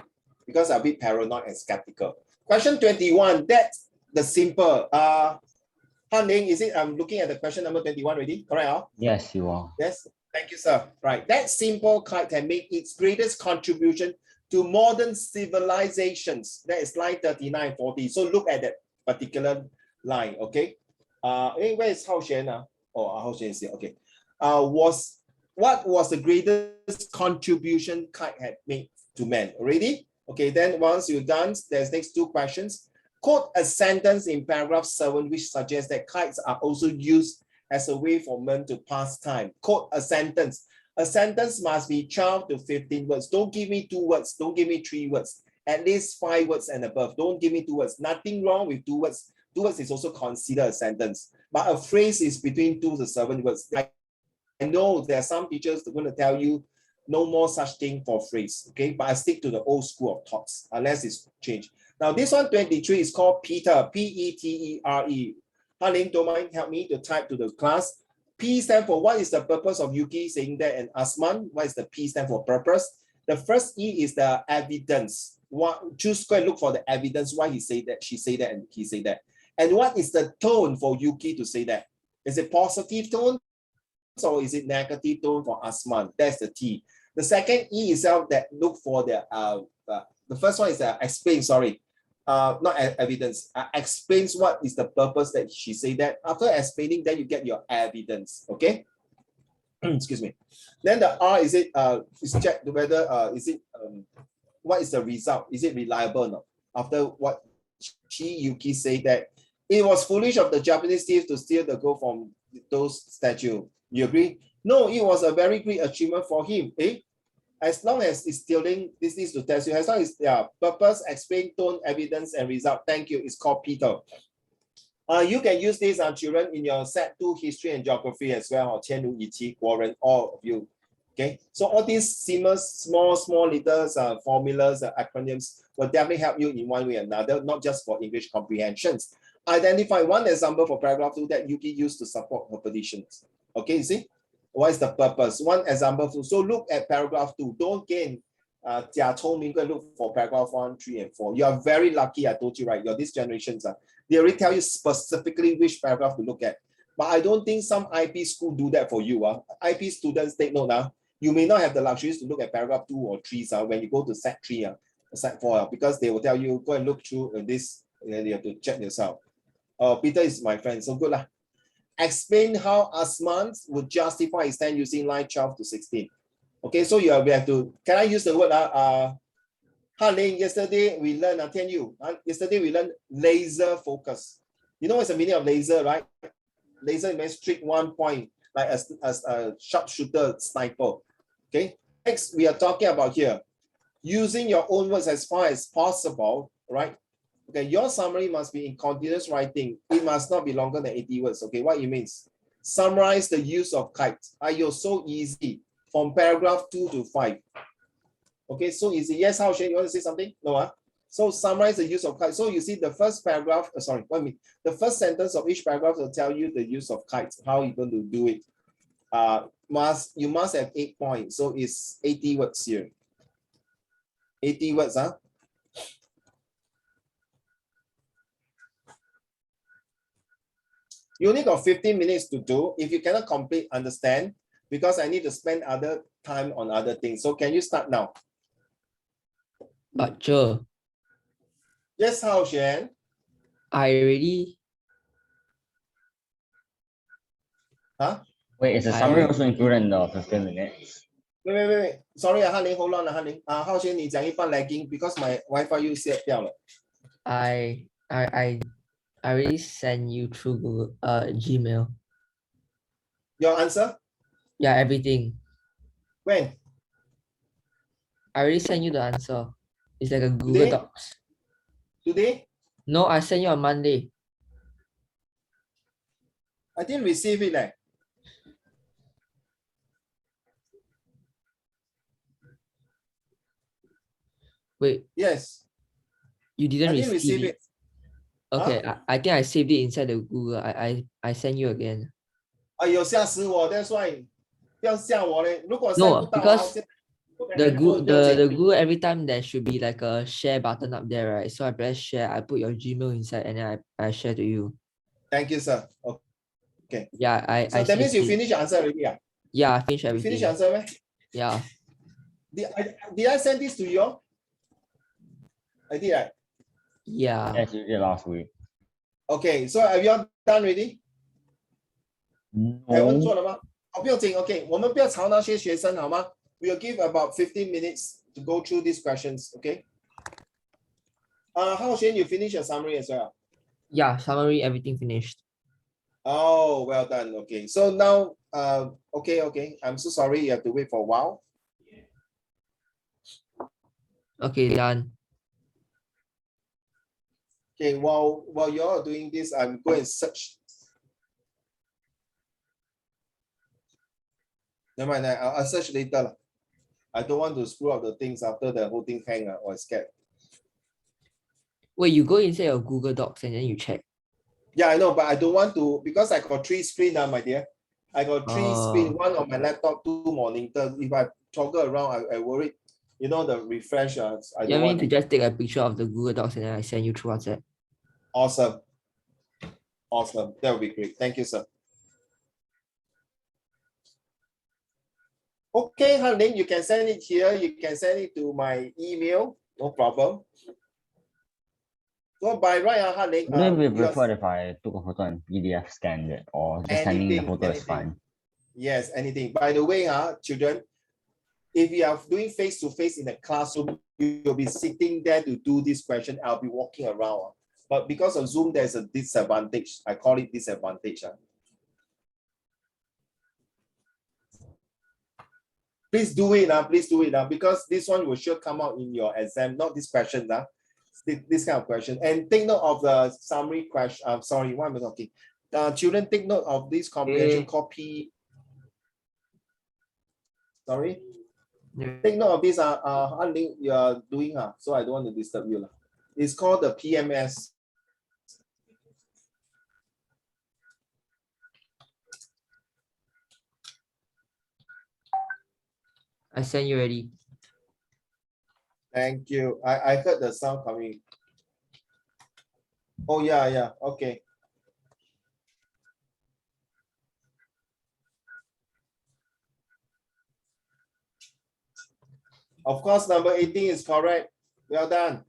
Because I'm a bit paranoid and skeptical. Question 21. That's the simple. Han Ling, is it? I'm looking at the question number 21 already. Correct? Yes, you are. Yes. Thank you, sir. Right. That simple kite can make its greatest contribution to modern civilizations. That is line 39, 40. So look at that particular line. Okay. Where is Hao Xuan now? Oh, Hao Xuan is here. Okay. What was the greatest contribution kite had made to man? Already? Okay. Then once you're done, there's next two questions. Quote a sentence in paragraph 7 which suggests that kites are also used as a way for men to pass time. Quote a sentence. A sentence must be 12 to 15 words. Don't give me 2 words. Don't give me 3 words. At least 5 words and above. Don't give me 2 words. Nothing wrong with 2 words. 2 words is also considered a sentence. But a phrase is between 2 to 7 words. I know there are some teachers that are going to tell you no more such thing for phrase. Okay, but I stick to the old school of thoughts unless it's changed. Now this one 23 is called Peter. P-E-T-E-R-E. Han Ling, don't mind, help me to type to the class. P stand for what is the purpose of Yuki saying that, and Asman, what is the P stand for purpose? The first E is the evidence. Choose, go and look for the evidence why he say that, she say that, and he say that. And what is the tone for Yuki to say that? Is it positive tone or is it negative tone for Asman? That's the T. The second E itself that look for the first one is explain, sorry. Not evidence. Explains what is the purpose that she say that. After explaining, then you get your evidence. Okay. Excuse me. Then the R is check whether what is the result? Is it reliable or not? After what Yuki say that it was foolish of the Japanese thieves to steal the gold from those statues. You agree? No, it was a very great achievement for him. As long as it's stealing, this is to test you. As long as purpose, explain, tone, evidence, and result. Thank you. It's called Peter. You can use this, children, in your Set 2 history and geography as well, or Qianru, Yiqi, Guoren, all of you. Okay, so all these small little formulas, acronyms will definitely help you in one way or another, not just for English comprehensions. Identify one example for paragraph 2 that Yuki used to support her positions. Okay, you see? What is the purpose? One example. So look at paragraph 2. Don't gain Jia Chongming, go look for paragraph 1, 3, and 4. You are very lucky, I told you, right? You're these generations. They already tell you specifically which paragraph to look at. But I don't think some IP school do that for you. IP students, take note now. You may not have the luxuries to look at paragraph 2 or 3 when you go to Set 3 or Set 4 because they will tell you, go and look through this, and then you have to check yourself. Peter is my friend, so good lah. Explain how Asman would justify his stand using line 12 to 16. Okay, so we have to, can I use the word? Hanling, yesterday we learned, yesterday we learned laser focus. You know what's the meaning of laser, right? Laser means strict one point, like a sharpshooter sniper. Okay, next we are talking about here, using your own words as far as possible, right? Okay, your summary must be in continuous writing. It must not be longer than 80 words. Okay, what it means? Summarize the use of kites. You're so easy from paragraph 2 to 5. Okay, so easy. Yes, Hao Shen, you want to say something? No, So summarize the use of kites. So you see the first paragraph, the first sentence of each paragraph will tell you the use of kites, how you're going to do it. You must have 8 points. So it's 80 words here. 80 words, You only got 15 minutes to do. If you cannot complete, understand, because I need to spend other time on other things. So can you start now? But Joe, Yes, Hao Xuan. I already. Wait, is the summary also included in the 15 minutes? Wait. Sorry, Hanling, hold on, Hanling. Hao Xuan, 你讲一半 lagging because my Wi-Fi 又 set 掉了。I already sent you through Google, Gmail. Your answer? Yeah, everything. When? I already sent you the answer. It's like a Google Today? Docs. Today? No, I sent you on Monday. I didn't receive it. Wait, Yes. you didn't I didn't receive it. Okay, I think I saved it inside the Google. I send you again. 哎呦，吓死我 ！That's why 不要吓我嘞。如果 No, send 不到 because the Google Google every time there should be like a share button up there, right? So I press share, I put your Gmail inside, and then I share to you. Thank you, sir. Okay. Yeah, So that means you finish your answer already. Yeah, I finished You everything. finish your answer, man? Yeah. Did I send this to you? I did, right? Yeah. Yes, you did last week. Okay, so have you all done already? No. 做了吗？不用紧 ，OK， 我们不要吵那些学生好吗 ？We'll give about 15 minutes to go through these questions, okay? Hao Xuan, you finish your summary as well? Yeah, summary, everything finished. Oh, well done. Okay, so now, okay. I'm so sorry you have to wait for a while. Okay, done. Okay, while you're doing this, I'm going to search. Never mind, I'll search later. I don't want to screw up the things after the whole thing hang or scared. Wait, you go inside your Google Docs and then you check. Yeah, I know, but I don't want to because I got 3 screens now, my dear. I got 3 screens, one on my laptop, 2 monitors. If I toggle around, I worry you know, the refresh. I You don't want want me to just take a picture of the Google Docs and then I send you through WhatsApp? Awesome. Awesome. That would be great. Thank you, sir. Okay, Hanling, you can send it here. You can send it to my email. No problem. So by right, Hanling, Would it be preferred if I took a photo and PDF scanned it, or just sending the photo is fine? Yes, anything. By the way, children, if you are doing face-to-face in the classroom, you'll be sitting there to do this question. I'll be walking around. But because of Zoom, there's a disadvantage. I call it disadvantage. Please do it, please do it, because this one will sure come out in your exam, not this question, this kind of question. And take note of the summary question. I'm sorry, why am I talking? Children, take note of this comprehension copy. Sorry? Yeah. Take note of this, link you are doing, so I don't want to disturb you. It's called the PMS. I sent you already. Thank you. I heard the sound coming. Oh, yeah, okay. Of course, number 18 is correct. Well done.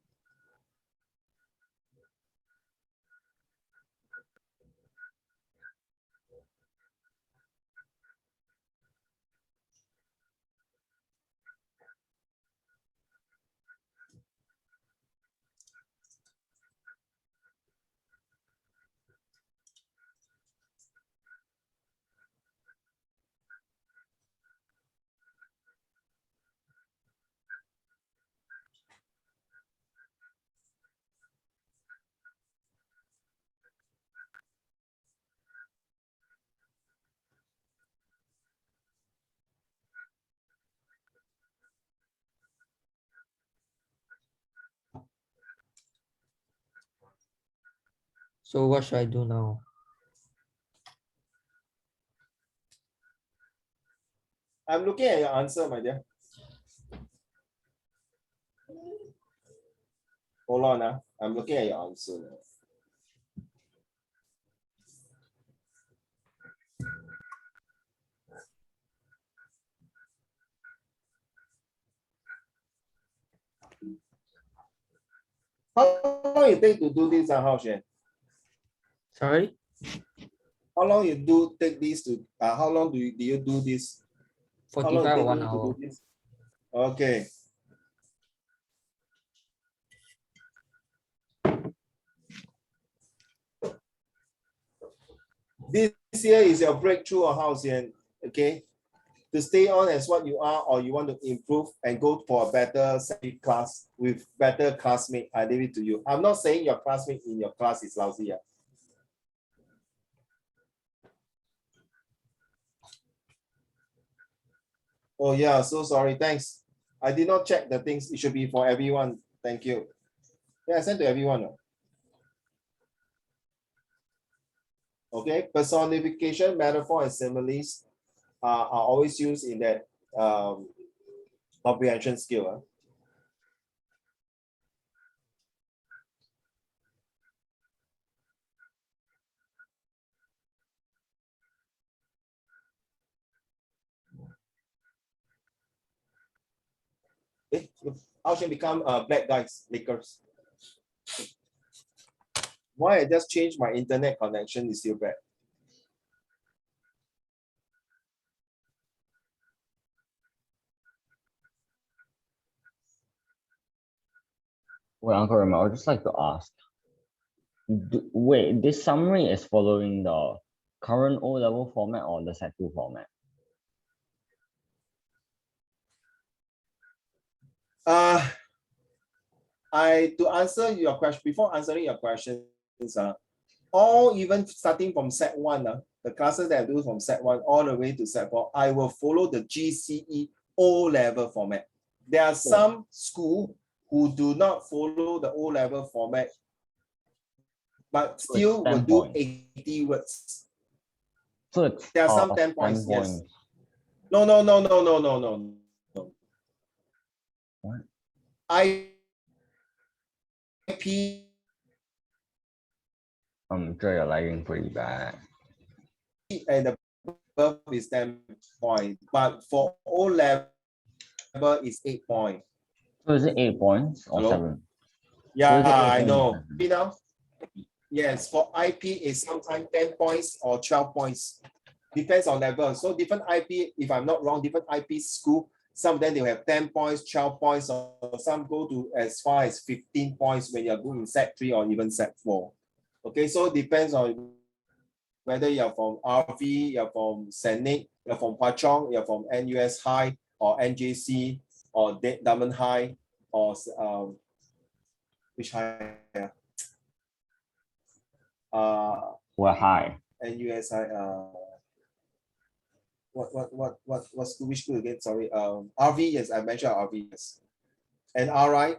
So what should I do now? I'm looking at your answer, my dear. Hold on, I'm looking at your answer. How long it take to do this, Hao Xuan? Sorry? How long you do take this to? How long do you do this? How long 45 or it 1 take you to hour. do this? Okay. This year is your breakthrough or Hao Xuan, okay? To stay on as what you are, or you want to improve and go for a better class with better classmate, I leave it to you. I'm not saying your classmate in your class is lousy. Oh yeah, so sorry, thanks. I did not check the things. It should be for everyone. Thank you. Yeah, I sent to everyone. Okay, personification, metaphor, and similes are always used in that comprehension skill. How should become black guys, Lakers? Why I just changed my internet connection is still bad. Well, Uncle Remo, I would just like to ask, wait, this summary is following the current O-level format or the Sec2 format? To answer your question, before answering your questions, all even starting from Sec1, the classes that I do from Sec1 all the way to Sec4, I will follow the GCE O-level format. There are some schools who do not follow the O-level format, but still will do 80 words. So it's there are some 10 points, 10 yes. points. No. What? IP. 这 lagging pretty bad. And above is 10 points, but for O level is 8 points. So is it 8 points or Hello? 7? Yeah, So is it 8 I points know. or 7? You know? Yes, for IP is sometimes 10 points or 12 points. Depends on level. So different IP, if I'm not wrong, different IP school, some of them they have 10 points, 12 points, or some go to as far as 15 points when you're going in Set 3 or even Set 4. Okay, so it depends on whether you're from RV, you're from Senate, you're from Hwa Chong, you're from NUS High or NJC or Diamond High or which high? We're high. NUS High. What school? Which school again? Sorry. RV. Yes, I mentioned RV. Yes. And RI.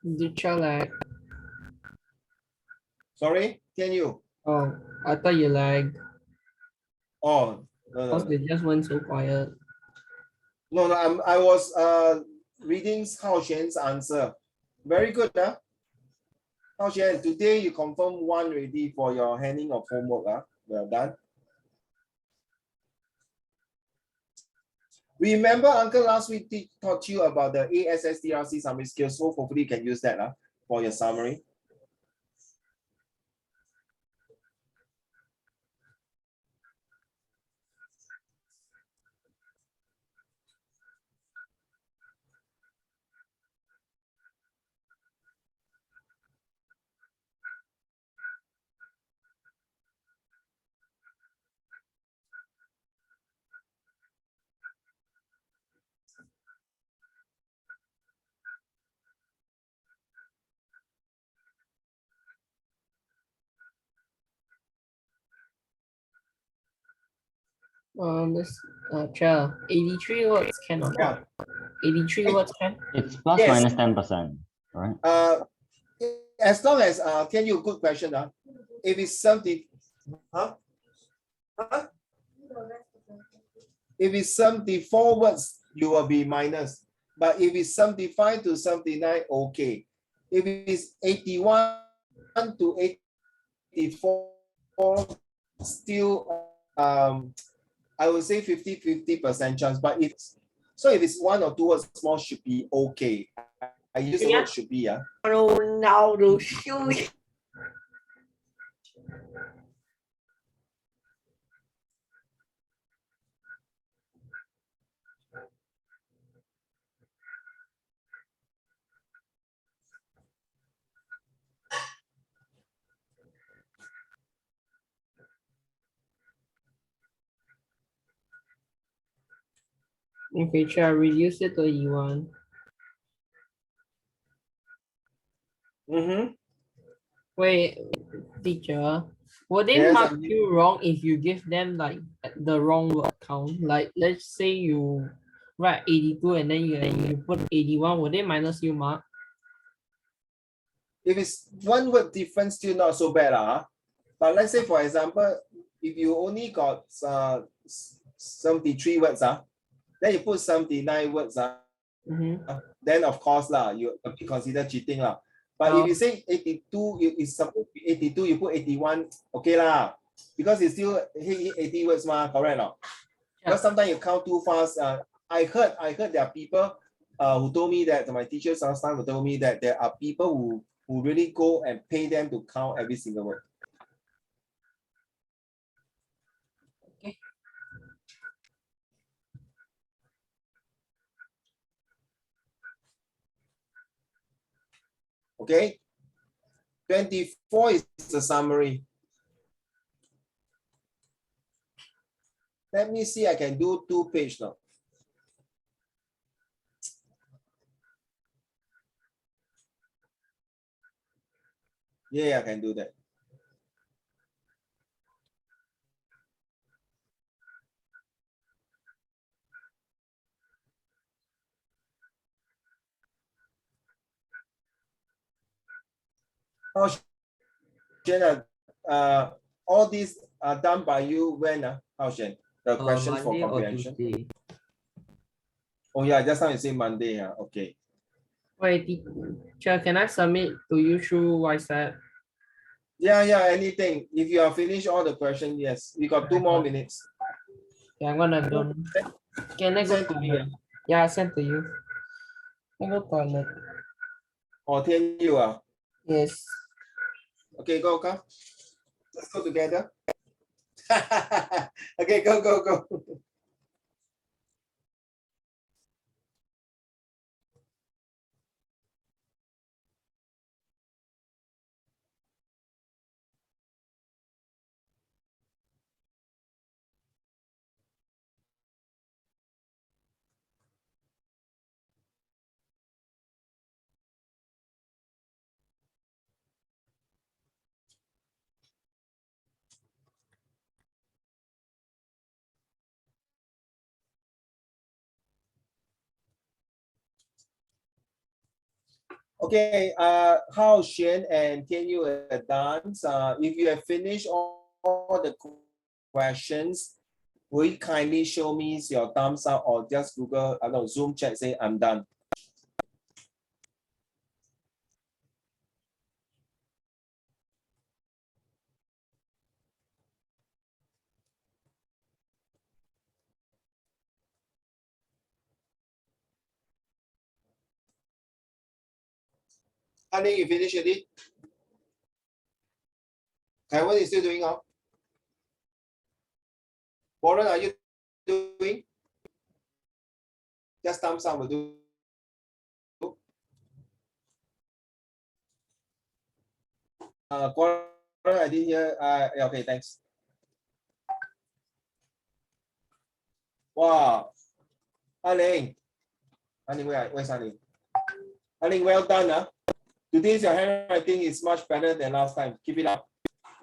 Did you lag? Sorry. Can you? Oh, I thought you lagged. Oh no Because no they just went so quiet. no no. I was reading Hao Xuan's answer. Very good, huh? Hao Xuan, today you confirm one already for your handing of homework. Well done. Remember, Uncle last week taught you about the ASSDRC summary skills, so hopefully you can use that for your summary. This Chell, 83 words can or not? 83 words can? It's plus Yes. minus 10%, right? As long as can you good question if it's 70 if it's 74 words you will be minus, but if it's 75 to 79 okay, if it's 81 to 84 still I would say 50% chance, but if it's 1 or 2 words more should be okay. I use the word should be Ronaldo shoot. Okay, Chell, reduce it to 81. Wait, teacher, would they Yes, mark you wrong if you give them like the wrong word count? Like let's say you write 82 and then you put 81, would they minus you mark? if it's 1 word difference still not so bad but let's say for example if you only got 73 words then you put 79 words then of course you consider cheating but if you say 82 it's supposed to be 82 you put 81 okay because it's still 80 words correct not? Because sometimes you count too fast. I heard there are people who told me that my teachers last time told me that there are people who really go and pay them to count every single word. Okay. Okay. 24 is the summary. Let me see, I can do 2 pages now. Yeah, I can do that. Oh, Shen, all these are done by you when? How, Shen? The questions for Monday or comprehension? Tuesday. Oh, yeah, just now you say Monday. Okay. Wait, teacher, can I submit to you through WhatsApp? Yeah, anything. If you have finished all the questions, yes. We got 2 more minutes. Yeah, I'm gonna do. Can I go Send to to me. you? Yeah, I sent to you. I go toilet. Or Tian Yu. Yes. Okay, go, come. Let's go together. Okay, go. Okay, Hao, Xuan, and Tian Yu are done. If you have finished all the questions, will you kindly show me your thumbs up or just Google, I don't know, Zoom chat, say I'm done. Honey, you finished already? Taiwan is still doing all? Warren, are you doing? Just thumbs up will do. Warren, I didn't hear. Okay, thanks. Wow. Aling, where's Aling? Aling, well done. Today's your handwriting is much better than last time. Keep it up.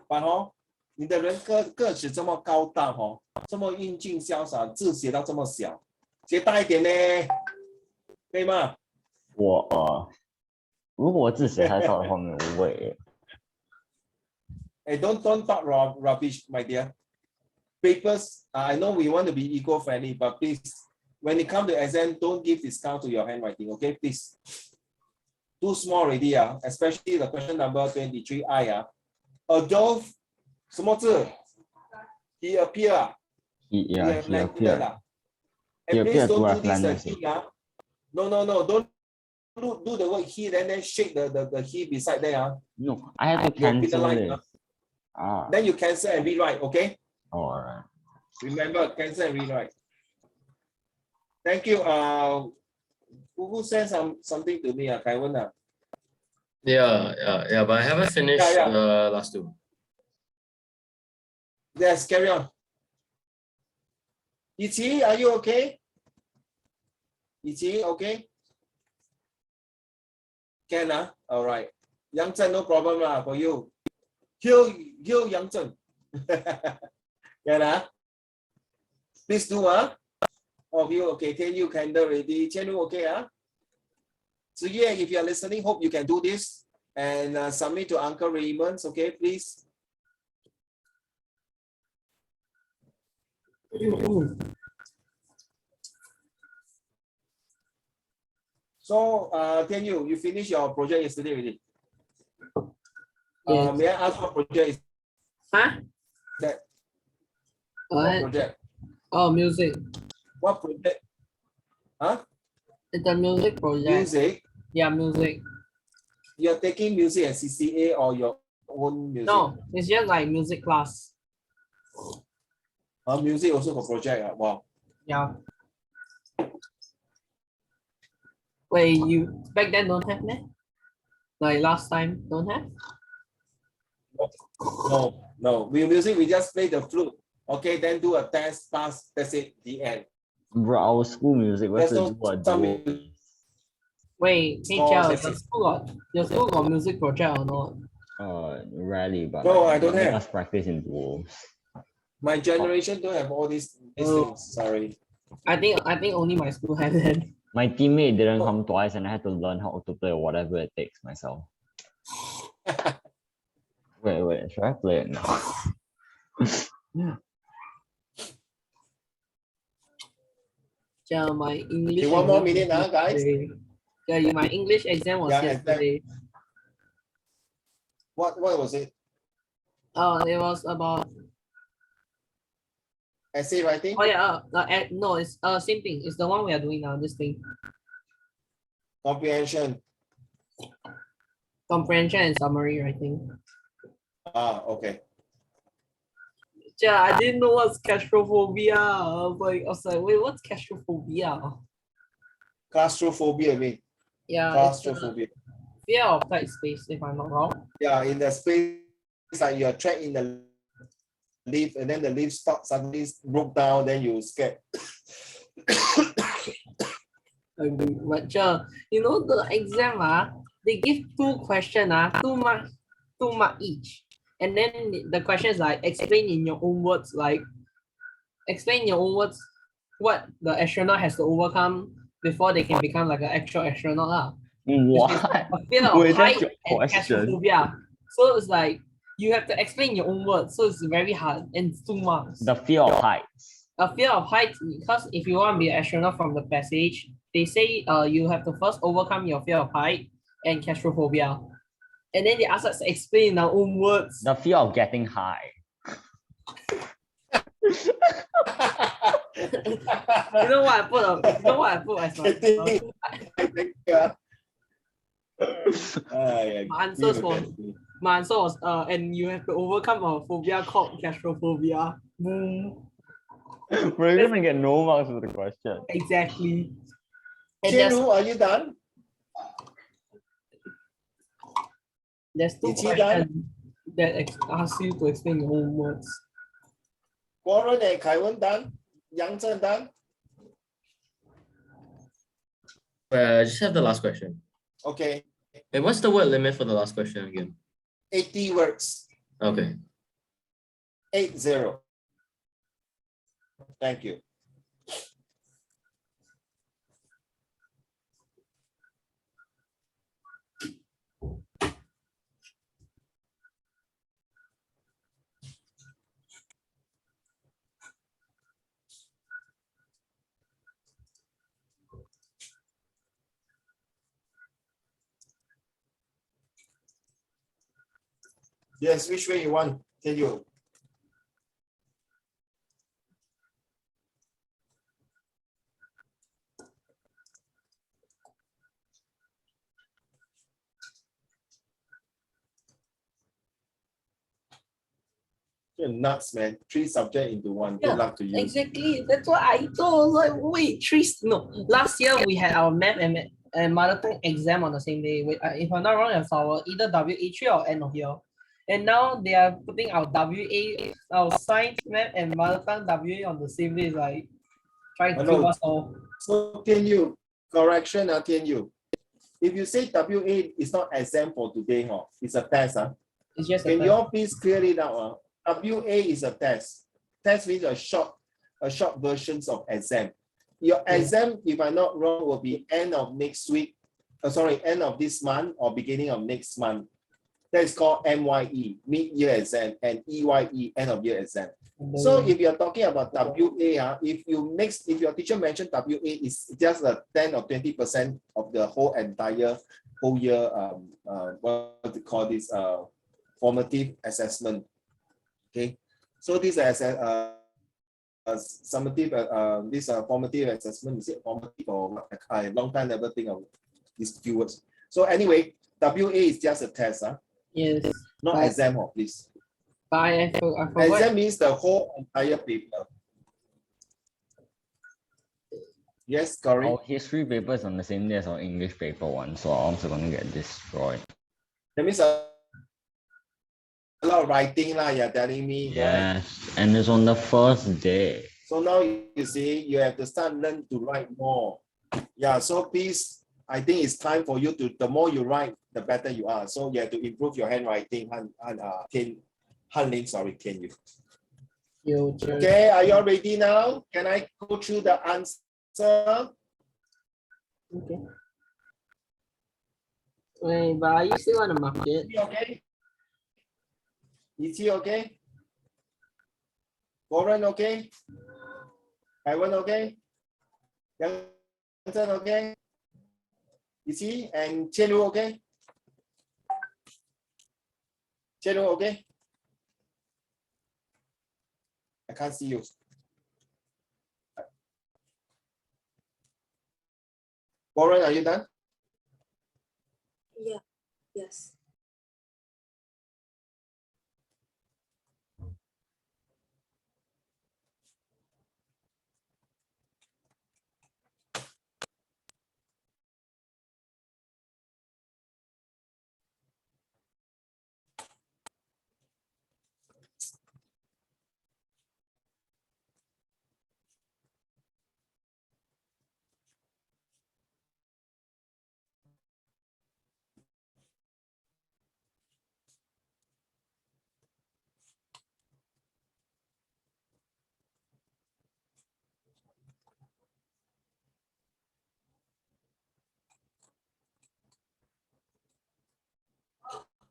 But 你的人个子这么高大这么英俊潇洒，字写到这么小，写大一点呢，可以吗？如果我字写太少的话，没有味。Hey, don't talk rubbish, my dear. Papers, I know we want to be eco-friendly, but please, when it comes to exam, don't give discount to your handwriting, okay? Please. Too small already, especially the question number 23I. Adolf, 什么字 He appear. He appeared. And please don't do this he. No, don't do the word he, then shake the he beside there. No, I have to cancel it. Then you cancel and rewrite, okay? All right. Remember, cancel and rewrite. Thank you. Who sent something to me? Kaiwan. Yeah, but I haven't finished the last two. Yes, carry on. Ichi, are you okay? Ichi, okay? Can, all right. Yang Chen, no problem for you. Heal Yang Chen. Can, please do, of you, okay. Tian Yu candle ready. Tian Yu, okay, So yeah, if you are listening, hope you can do this and submit to Uncle Raymond's, okay, please. So, Tian Yu, you finished your project yesterday already? Yes. May I ask what project is that? What project? Oh, music. What project? It's a music project. Music? Yeah, music. You're taking music at CCA or your own music? No, it's just like music class. Music also for project. Wow. Yeah. Wait, you back then don't have that? Like last time, don't have? No. Music, we just play the flute. Okay, then do a test, pass, that's it, the end. Bro, our school music was to do a duo. Wait, hey Oh, Charles, that's your it. school got music project or not? Rarely, but No, like, I don't they make have. us practice in duels. My generation don't have all these things. Sorry. I think only my school has it. My teammate didn't come twice, and I had to learn how to play whatever it takes myself. Wait, should I play it now? Yeah, my English. Okay, one more exam minute was now, guys. yesterday. Yeah, my English exam was Yeah, exam. yesterday. What was it? It was about. Essay writing? Oh yeah. No, it's same thing. It's the one we are doing now. This thing. Comprehension. Comprehension and summary writing. Okay. Yeah, I didn't know what's claustrophobia. I was like, wait, what's claustrophobia? Claustrophobia, I mean. Yeah, Claustrophobia. fear of tight space, if I'm not wrong. Yeah, in the space, it's like you're trapped in the lift, and then the lift suddenly broke down, then you scared. But you know the exam, they give 2 questions, 2 marks each. And then the question is like, explain in your own words, what the astronaut has to overcome before they can become like an actual astronaut. What? A fear of Wait, that's height your and question. claustrophobia. So it's like, you have to explain your own words. So it's very hard, and it's 2 marks. The fear of heights. A fear of heights, because if you want to be an astronaut from the passage, they say you have to first overcome your fear of height and claustrophobia. And then they ask us to explain in our own words. The fear of getting high. You know what I put as my answer was and you have to overcome a phobia called claustrophobia. We're gonna get no marks for the question. Exactly. And Jianu, are you done? there's 2 Is he questions that ask you to explain your own words. Warren and Kaiwen done? Yang Zhen done? I just have the last question. Okay. Hey, what's the word limit for the last question again? 80 words. Okay. 80. Thank you. Yes, which way you want? Tell you. You're nuts, man. 3 subjects into 1. Good luck to you. Exactly. That's what I thought. I was like, wait, 3. No, last year we had our math and mother tongue exam on the same day. If I'm not wrong, it's our either WA3 or end of year. And now they are putting our our science, math, and mother tongue WA on the same day. It's like trying to kill us all. So Tian correction, Tian. If you say WA is not exam for today, it's a test. It's just Can you all please clear it out? WA is a test. Test means a short versions of exam. Your exam, if I'm not wrong, will be end of next week. End of this month or beginning of next month. That is called MYE, mid-year exam, and EYE, end of year exam. So if you're talking about WA, if your teacher mentioned WA is just a 10 or 20% of the whole year, what to call this, formative assessment. Okay, so this summative, this formative assessment, is it formative or what? I long time never think of these few words. So anyway, WA is just a test, Yes. not exam, please. But I forgot. Exam means the whole entire paper. Yes, correct. Our history paper is on the same day as our English paper one, so I'm also gonna get destroyed. That means a lot of writing, you're telling me. Yes, right? and it's on the first day. So now you see, you have to start learn to write more. Yeah, so please, I think it's time for you to, the more you write, the better you are. So you have to improve your handwriting. Hanlin, sorry, Tian Yu. Okay, are you all ready now? Can I go through the answer? Okay. Wait, but are you still on the market? Okay. Is he okay? Warren okay? Ivan okay? Johnson okay? Is he? And Chelu okay? Chelu okay? I can't see you. Warren, are you done? Yeah. Yes.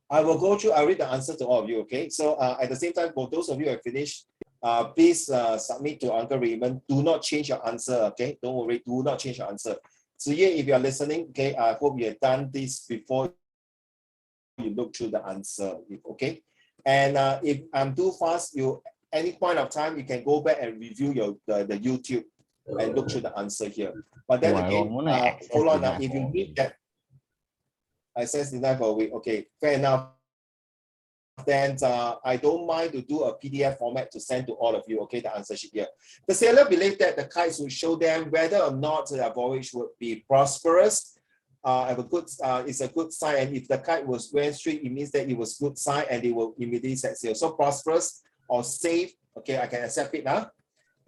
I will go through, I'll read the answer to all of you, okay? So at the same time, for those of you who have finished, please submit to Uncle Raymond. Do not change your answer, okay? Don't worry, do not change your answer. Ziye, if you are listening, okay, I hope you have done this before you look through the answer, okay? And if I'm too fast, any point of time, you can go back and review the YouTube and look through the answer here. But then again, hold on, if you need that, access denied for a week. Okay, fair enough. Then I don't mind to do a PDF format to send to all of you. Okay, the answer sheet here. The sailor believed that the kites will show them whether or not their voyage would be prosperous. It's a good sign. And if the kite was went straight, it means that it was good sign and they will immediately set sail. So prosperous or safe. Okay, I can accept it now.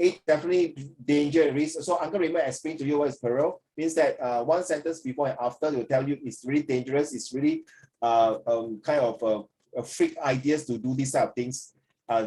8, definitely danger and risk. So Uncle Raymond explained to you what is peril. Means that one sentence before and after will tell you it's really dangerous. It's really kind of a freak ideas to do these type of things,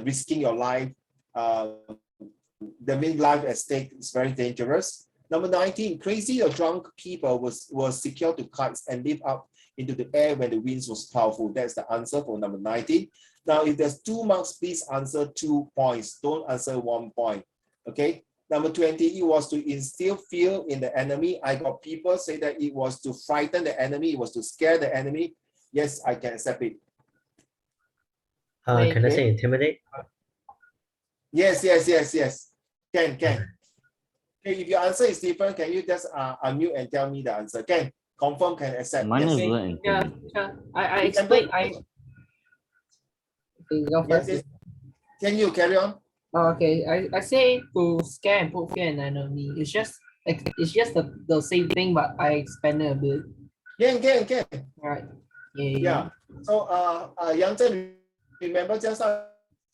risking your life. The main life at stake is very dangerous. Number 19, crazy or drunk people was secured to kites and lift up into the air when the winds was powerful. That's the answer for number 19. Now, if there's 2 marks, please answer 2 points. Don't answer 1 point. Okay. Number 20, it was to instill fear in the enemy. I got people say that it was to frighten the enemy. It was to scare the enemy. Yes, I can accept it. Can I say intimidate? Yes. Can. Okay, if your answer is different, can you just unmute and tell me the answer? Can confirm, can accept. Mine Yes. is Yeah. I explained. Yes. Can you carry on? Okay, I say to scare and put fear in the enemy. It's just the same thing, but I expanded a bit. Can. All right. Yeah. So Yang Zhen, remember just now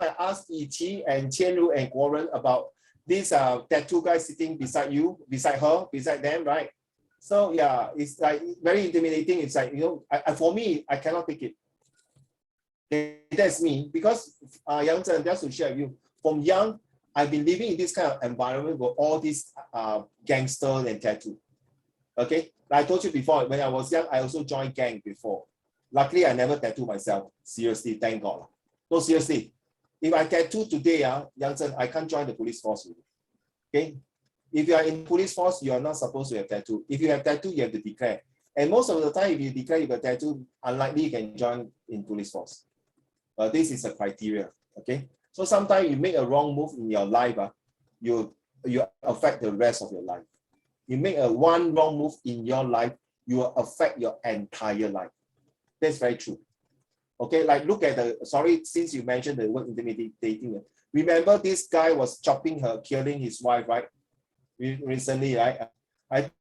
I asked Yi Qi and Qian Lu and Warren about this tattoo guy sitting beside you, beside her, beside them, right? So yeah, it's like very intimidating. It's like, for me, I cannot take it. That's me, because Yang Zhen, just to share with you, from young, I've been living in this kind of environment with all these gangsters and tattoo. Okay, like I told you before, when I was young, I also joined gang before. Luckily, I never tattoo myself. Seriously, thank God. No, seriously. If I tattoo today, Yang Zhen, I can't join the police force. Okay, if you are in police force, you are not supposed to have tattoo. If you have tattoo, you have to declare. And most of the time, if you declare you have tattoo, unlikely you can join in police force. This is a criteria. Okay. So sometimes you make a wrong move in your life, you affect the rest of your life. You make one wrong move in your life, you will affect your entire life. That's very true. Okay, like look at since you mentioned the word intimidating. Remember this guy was killing his wife, right? Recently, right? I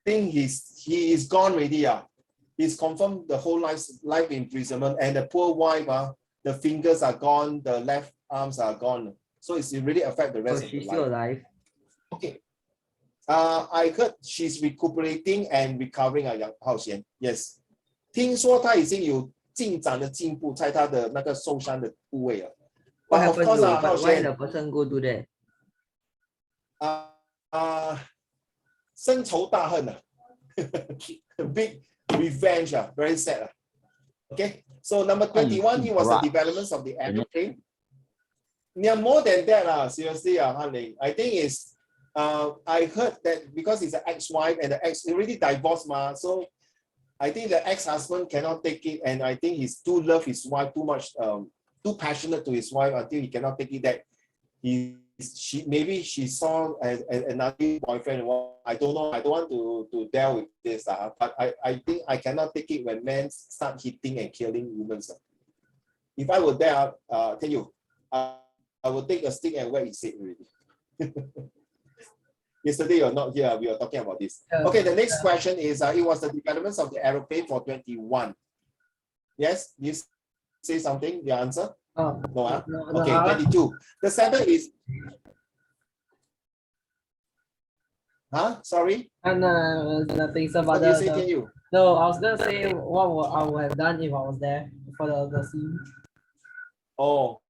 think he is gone already. He's confirmed the whole life imprisonment, and the poor wife, the fingers are gone, the left arms are gone. So it really affect the rest of the life. She's still alive. Okay. I heard she's recuperating and recovering. Hao Xian. Yes. 听说他已经有进展的进步在他的那个受伤的部位了。 What But of happened course, to? But why Hao the person go to there? 深仇大恨啊，big revenge 啊 ，very sad 啊。Okay, so number 21, it was the development of the aeroplane. Yeah, more than that, seriously, honey. I think it's, I heard that because he's an ex-wife and the ex already divorced, so I think the ex-husband cannot take it, and I think he's too love his wife too much, too passionate to his wife until he cannot take it that maybe she saw another boyfriend. I don't know. I don't want to deal with this, but I think I cannot take it when men start hitting and killing women. If I were there, tell you, I would take a stick and whack his head already. Yesterday you're not here. We were talking about this. Okay, the next question is, it was the developments of the aeroplane for 21. Yes, you say something. Your answer? Oh, No, no, okay, 22. The center is. Sorry. No, nothing. So What about do you say, Tian Yu? no, I was gonna say what I would have done if I was there for the scene. Oh.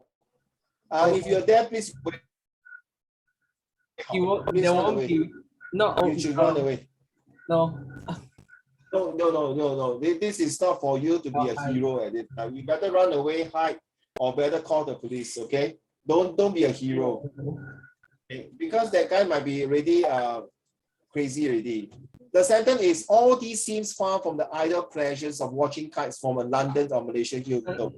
If you're there, please wait. Please run away. No, You should run away. No. No. This is not for you to be a hero at it. You better run away, hide, or better call the police. Okay? Don't be a hero. Okay? Because that guy might be already crazy already. The sentence is, all these seems far from the idle pleasures of watching kites from a London or Malaysian hilltop.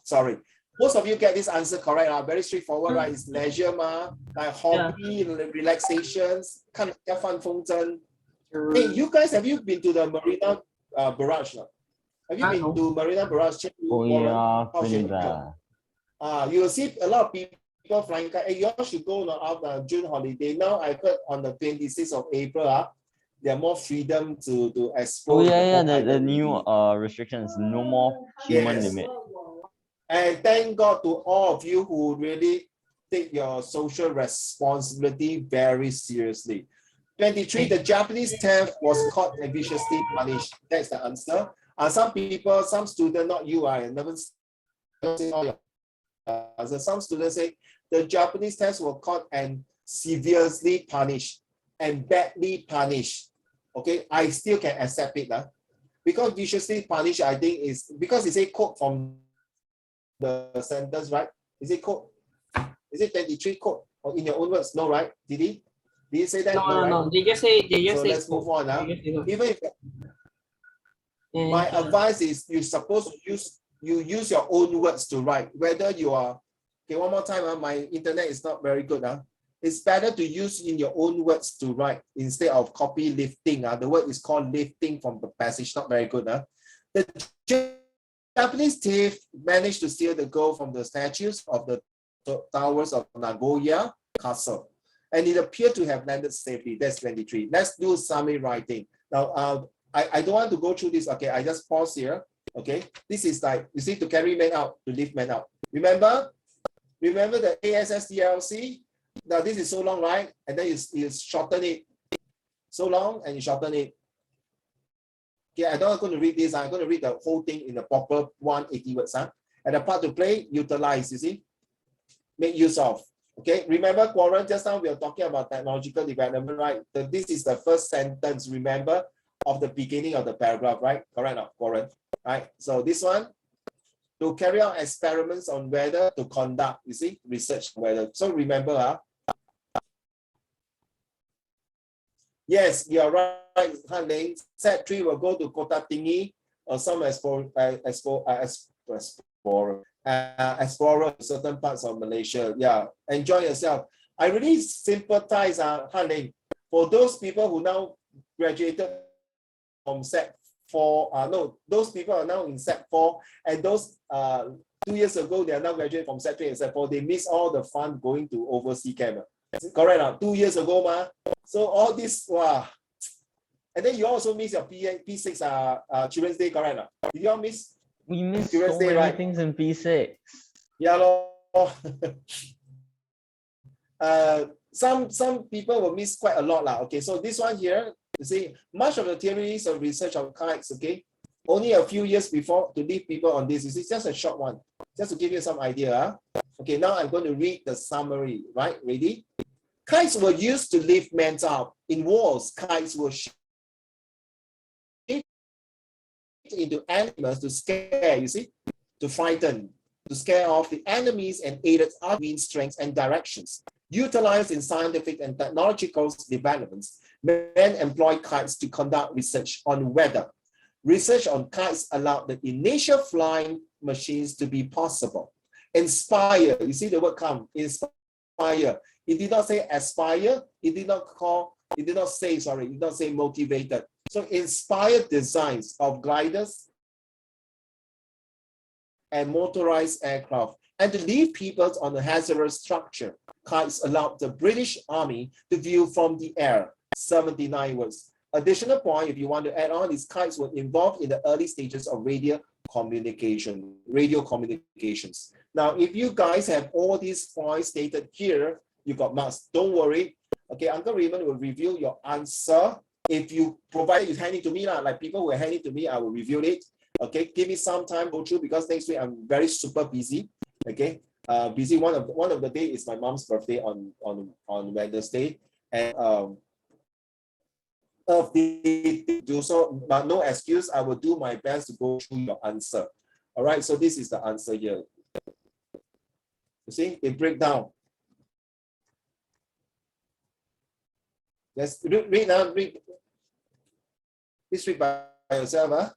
Sorry. Most of you get this answer correct. Very straightforward, right? It's leisure, like hobby, relaxations, kind of fun fun. Hey, you guys, have you been to the Marina Barrage? Have you been to Marina Barrage? Oh yeah, been there. You will see a lot of people flying kite. Hey, you all should go after June holiday. Now I heard on the 26th of April, there are more freedom to explore. Oh yeah, the new restrictions, no more human limit. And thank God to all of you who really take your social responsibility very seriously. 23, the Japanese theft was caught and viciously punished. That's the answer. Some people, some students, not you, I never say all your answers. Some students say the Japanese theft were caught and severely punished and badly punished. Okay, I still can accept it. Because viciously punished, I think is because it's a quote from the sentence, right? Is it quote? Is it 23 quote? Or in your own words? No, right? Did he say that? No. They just say. So let's move on. Even if my advice is, you're supposed to use your own words to write. Whether you are, okay, one more time. My internet is not very good. It's better to use in your own words to write instead of copy lifting. The word is called lifting from the passage. Not very good. The Japanese thief managed to steal the gold from the statues of the towers of Nagoya Castle, and it appeared to have landed safely. That's 23. Let's do summary writing. Now, I don't want to go through this. Okay, I just pause here. Okay, this is like, you see, to carry men out, to lift men out. Remember the ASSDLC? Now this is so long, right? And then you shorten it. So long, and you shorten it. Okay, I'm not going to read this. I'm going to read the whole thing in the proper 180 words. And the part to play, utilize, you see? Make use of. Okay, remember, Quarren, just now we are talking about technological development, right? This is the first sentence, remember, of the beginning of the paragraph, right? Correct, Quarren? Right? So this one, to carry out experiments on weather, to conduct, you see, research on weather. So remember, yes, you're right, Han Ling. Set 3 will go to Kota Tinggi or some explorer in certain parts of Malaysia. Yeah, enjoy yourself. I really sympathize, Han Ling, for those people who now graduated from Sec 4. No, those people are now in Sec 4, and those 2 years ago, they are now graduated from Sec 3 and Sec 4. They miss all the fun going to overseas camp. Correct, 2 years ago, So all this, wow. And then you also miss your P6 Children's Day, correct? Did you all miss? We missed Children's so Day, many right? things in P6. Yeah, lor. Some people will miss quite a lot. Okay, so this one here, You see, much of the theories of research on kites, okay, only a few years before to leave people on this. You see, just a short one, just to give you some idea. Huh? Okay, now I'm going to read the summary, right? Ready? Kites were used to lift men up. In wars, kites were shaped into animals to scare, you see, to frighten, to scare off the enemies and aided our wind strengths and directions. Utilized in scientific and technological developments, men employed kites to conduct research on weather. Research on kites allowed the initial flying machines to be possible. Inspire, you see the word come, inspire. It did not say aspire, it did not say motivated. So inspired designs of gliders and motorized aircraft, and to leave people on a hazardous structure. Kites allowed the British Army to view from the air. 79 words. Additional point, if you want to add on, is kites were involved in the early stages of radio communications. Now, if you guys have all these points stated here, you got marks. Don't worry. Okay, Uncle Raymond will review your answer. If you provide it, hand it to me, like people will hand it to me, I will review it. Okay, give me some time, go through, because next week I'm very super busy. Okay, busy. One of the day is my mom's birthday on Wednesday, and do so, but no excuse. I will do my best to go through your answer. All right, so this is the answer here. You see, they break down. Let's read now. Read. Please read by yourself. Huh?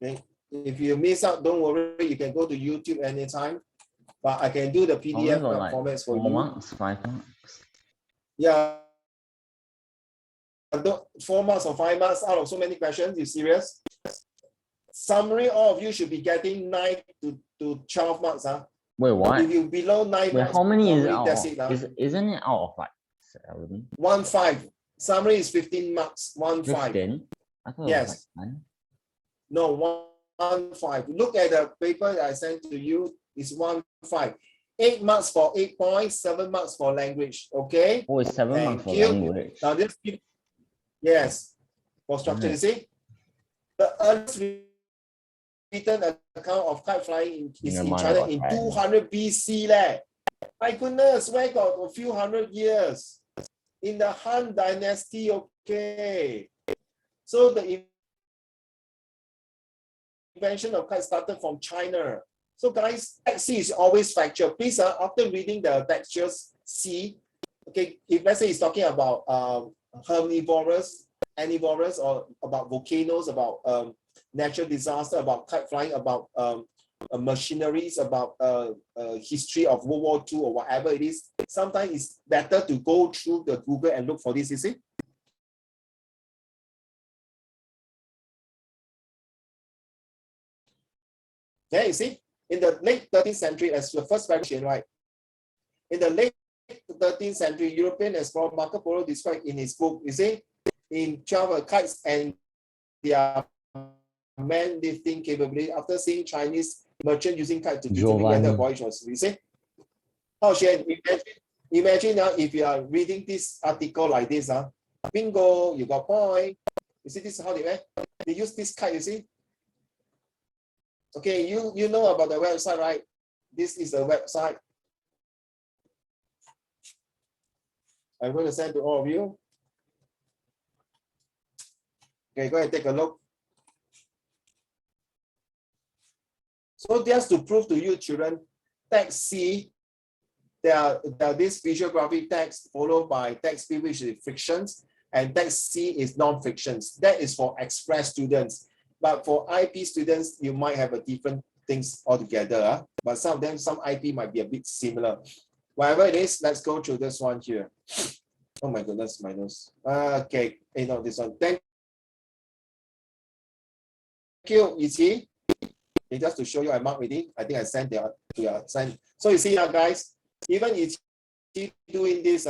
Okay. If you miss out, don't worry. You can go to YouTube anytime. But I can do the PDF formats for 4 you. marks, 5 marks. Yeah. 4 marks or 5 marks out of so many questions. You serious? Summary, all of you should be getting 9 to 12 marks. Huh? Wait, what? If you below 9 marks, how many is it out that's of? it. Isn't it out of like 7? 1 5. Summary is 15 marks. 1 5. 15? I thought yes. It was like 9. No, 1 5. Look at the paper that I sent to you. It's 1 5. 8 marks for 8 points, 7 marks for language. Okay. Oh, it's 7 marks for you. language. Now this, yes, for structure. You see, the earliest written account of kite flying is in China in 200 BC. My goodness, where got a few hundred years? In the Han Dynasty. Okay. So the invention of kite started from China. So guys, text C is always factual. Please, after reading the textures C, okay, if let's say it's talking about herbivorous, carnivorous, or about volcanoes, about natural disaster, about kite flying, about machineries, about history of World War II or whatever it is, sometimes it's better to go through the Google and look for this, you see. Yeah, you see, in the late 13th century, as the first version, right? In the late 13th century, European explorer Marco Polo described in his book, you see, in 12 kites and their man lifting capability after seeing Chinese merchant using kites to determine whether a voyage was, you see. How should imagine now if you are reading this article like this, bingo, you got point. You see, this is how they use this kite, you see. Okay, you know about the website, right? This is the website. I'm going to send to all of you. Okay, go ahead and take a look. So just to prove to you, children, text C, there are this visual graphic text followed by text B, which is frictions, and text C is non-frictions. That is for express students. But for IP students, you might have a different things altogether. But some of them, some IP might be a bit similar. Whatever it is, let's go through this one here. Oh my goodness, my nose. Okay, no, this one. Thank you, you see. Just to show you, I marked already. I think I sent there to your send. So you see now, guys, even if you doing this,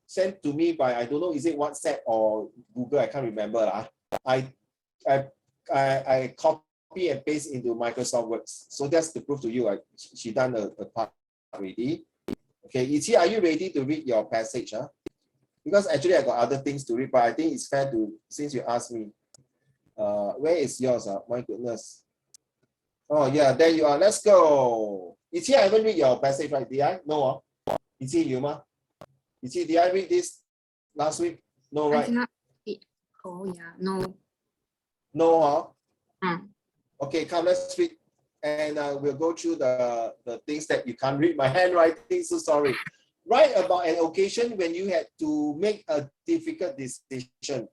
sent to me by, I don't know, is it WhatsApp or Google? I can't remember. I copy copy and paste into Microsoft Word. So that's to prove to you, she done a part already. Okay, Ichi, are you ready to read your passage? Huh? Because actually I got other things to read, but I think it's fair to, since you asked me. Where is yours? My goodness. Oh yeah, there you are. Let's go. Ichi, I haven't read your passage, right? Did I? No. Ichi, you ma? Ichi, did I read this last week? No, I right? cannot read. Oh yeah, no. No, huh? Okay, come, let's read. And we'll go through the things that you can't read my handwriting, so sorry. Write about an occasion when you had to make a difficult decision.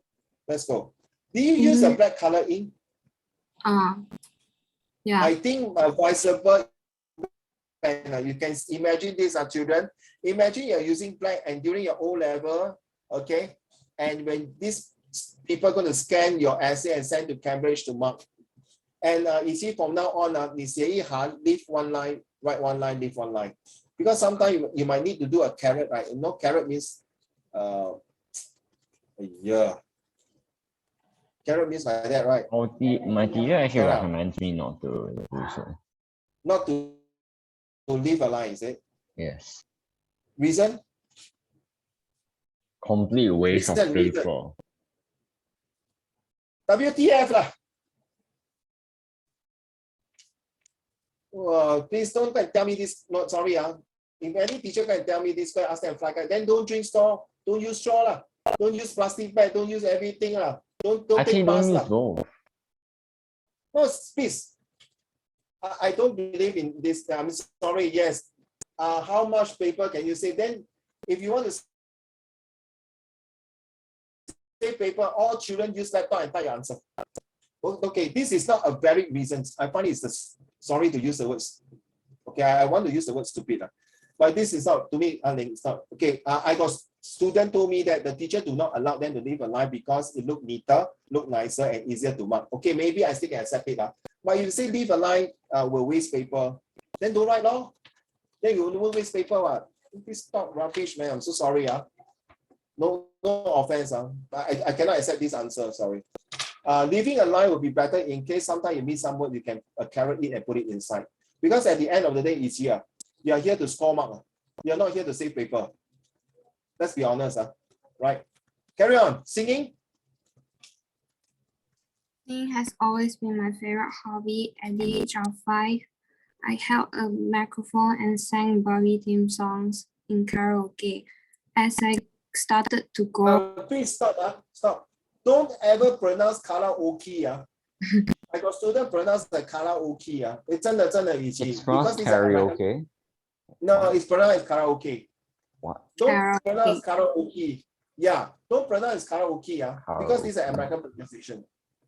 Let's go. Do you use a black color ink? Yeah. I think visible pen. You can imagine this, children. Imagine you're using black and during your O level, okay? And when these people are going to scan your essay and send to Cambridge to mark. And you see from now on, you say leave one line, write one line, leave one line. Because sometimes you might need to do a caret, right? You know, caret means, yeah. Caret means like that, right? Oh, my teacher actually recommends me not to do so. Not to leave a line, is it? Yes. Reason? Complete waste of paper. WTF lah. Please don't tell me this. No, sorry. If any teacher can tell me this, ask them fly kite, then don't drink straw. Don't use straw lah. Don't use plastic bag. Don't use everything lah. Don't Actually, take bus lah. Both. No, please. I don't believe in this. I'm sorry. Yes. How much paper can you save? Then, if you want to save paper, all children use laptop and type your answer. Okay, this is not a valid reason. I find it's sorry to use the words. Okay, I want to use the word stupid. But this is not, to me, it's not. Okay, I got student told me that the teacher do not allow them to leave a line because it look neater, look nicer, and easier to mark. Okay, maybe I still can accept it. But if you say leave a line will waste paper, then don't write long. Then you won't waste paper. Please stop rubbish, man. I'm so sorry. No offense. I cannot accept this answer. Sorry. Leaving a line will be better in case sometimes you miss some word, you can carry it and put it inside. Because at the end of the day, it's here. You are here to score mark. You are not here to save paper. Let's be honest. Right? Carry on. Singing. Singing has always been my favorite hobby. At the age of 5, I held a microphone and sang Barbie theme songs in karaoke. As I started to grow. Please stop. Stop. Don't ever pronounce karaoke. I got student pronounce the karaoke. It's pronounced karaoke. No, it's pronounced karaoke. What? Don't pronounce karaoke. Yeah, don't pronounce karaoke. Because this is an American pronunciation.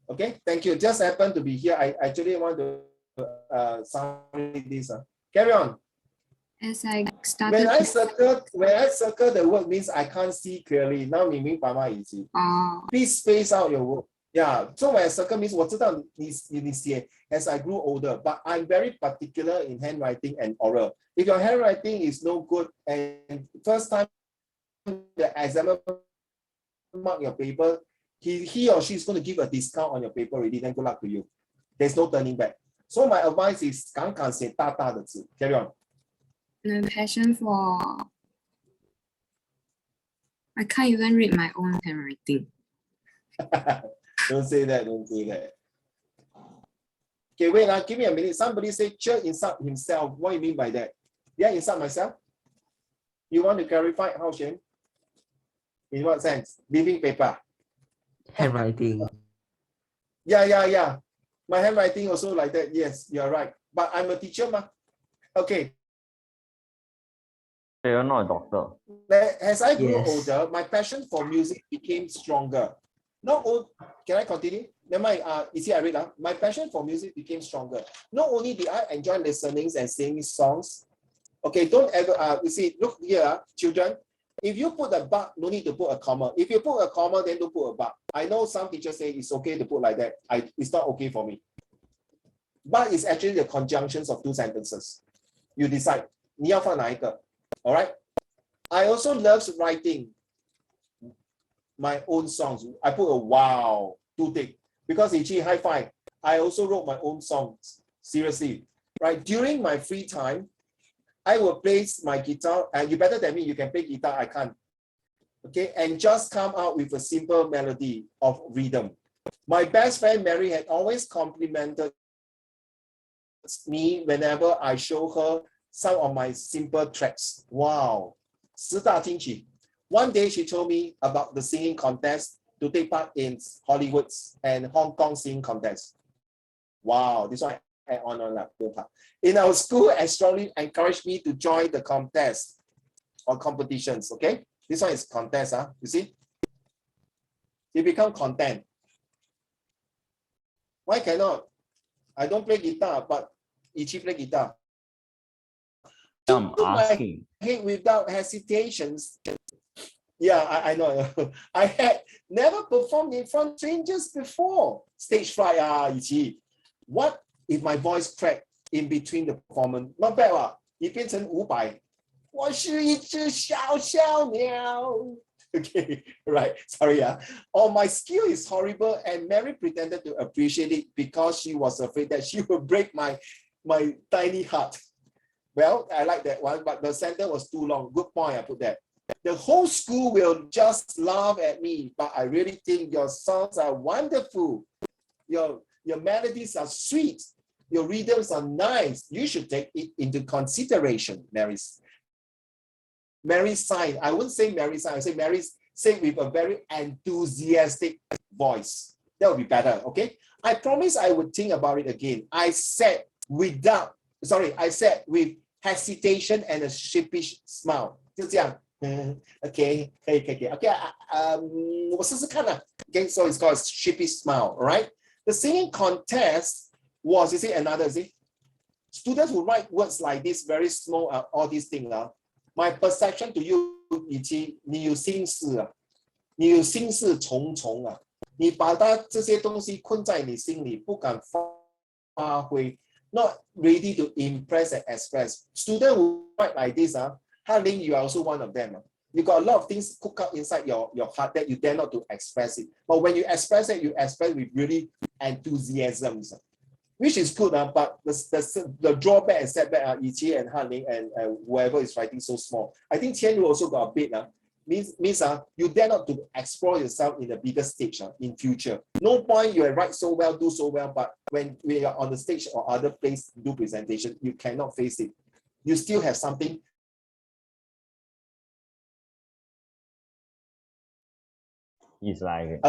Okay, thank you. Just happened to be here. I actually want to sound this. Carry on. As I started when I circle the word means I can't see clearly. Now you mean easy. Please space out your word. Yeah. So when I circle means 我知道你写 as I grew older, but I'm very particular in handwriting and oral. If your handwriting is no good and first time the examiner mark your paper, he or she is going to give a discount on your paper already, then good luck to you. There's no turning back. So my advice is 敢敢写大大的字. Carry on. My passion for I can't even read my own handwriting. Don't say that. Okay, wait, give me a minute. Somebody say Church insult himself. What do you mean by that? Yeah, insult myself? You want to clarify how, Shane? In what sense? Leaving paper. Handwriting. Yeah. My handwriting also like that. Yes, you're right. But I'm a teacher, ma. Okay. You're not a doctor. As I grew older, my passion for music became stronger. Can I continue? Never mind. I read. My passion for music became stronger. Not only did I enjoy listening and singing songs. Okay, don't ever. You see, look here, children. If you put a but, no need to put a comma. If you put a comma, then don't put a but. I know some teachers say it's okay to put like that. It's not okay for me. But it's actually the conjunctions of two sentences. You decide. 你要放哪一个? All right. I also love writing my own songs. I put a wow, too thick. Because Ichi, high five. I also wrote my own songs. Seriously, right? During my free time, I will play my guitar, and you better than me, you can play guitar, I can't. Okay, and just come out with a simple melody of rhythm. My best friend Mary had always complimented me whenever I show her some of my simple tracks. Wow, 十大金曲. One day she told me about the singing contest to take part in Hollywood and Hong Kong singing contest. Wow, this one I honor. In our school, and strongly encouraged me to join the contest or competitions. Okay, this one is contest. You see, you become content. Why cannot? I don't play guitar, but Ichi play guitar. I'm asking. Without hesitations. Yeah, I know. I had never performed in front of strangers before. Stage fright, Ichi. What if my voice cracked in between the performance? Not bad, 你变成500. 我是一只小小鸟. Okay, right. Sorry. Or my skill is horrible, and Mary pretended to appreciate it because she was afraid that she would break my tiny heart. Well, I like that one, but the sentence was too long. Good point, I put that. The whole school will just laugh at me, but I really think your songs are wonderful. Your melodies are sweet. Your rhythms are nice. You should take it into consideration, Mary sighed. I wouldn't say Mary sighed. I say Mary said with a very enthusiastic voice. That would be better, okay? I promise I would think about it again. I said with hesitation and a sheepish smile. 就这样. Okay. Okay, 我试试看. Okay, so it's called a sheepish smile, all right? The singing contest was, you see, another, see? Students who write words like this, very small, all these things. My perception to you, 以及你有心事啊，你有心事重重啊，你把它这些东西困在你心里，不敢发挥 ，not ready to impress and express. Students who write like this, Harling, you are also one of them. You got a lot of things cooked up inside your heart that you dare not to express it. But when you express it, you express with really enthusiasm. Which is good, but the drawback and setback are Ichi and Hanling and whoever is writing so small. I think Qian Yu also got a bit, means you dare not to explore yourself in a bigger stage in future. No point you write so well, do so well, but when we are on the stage or other place do presentation, you cannot face it. You still have something. He's like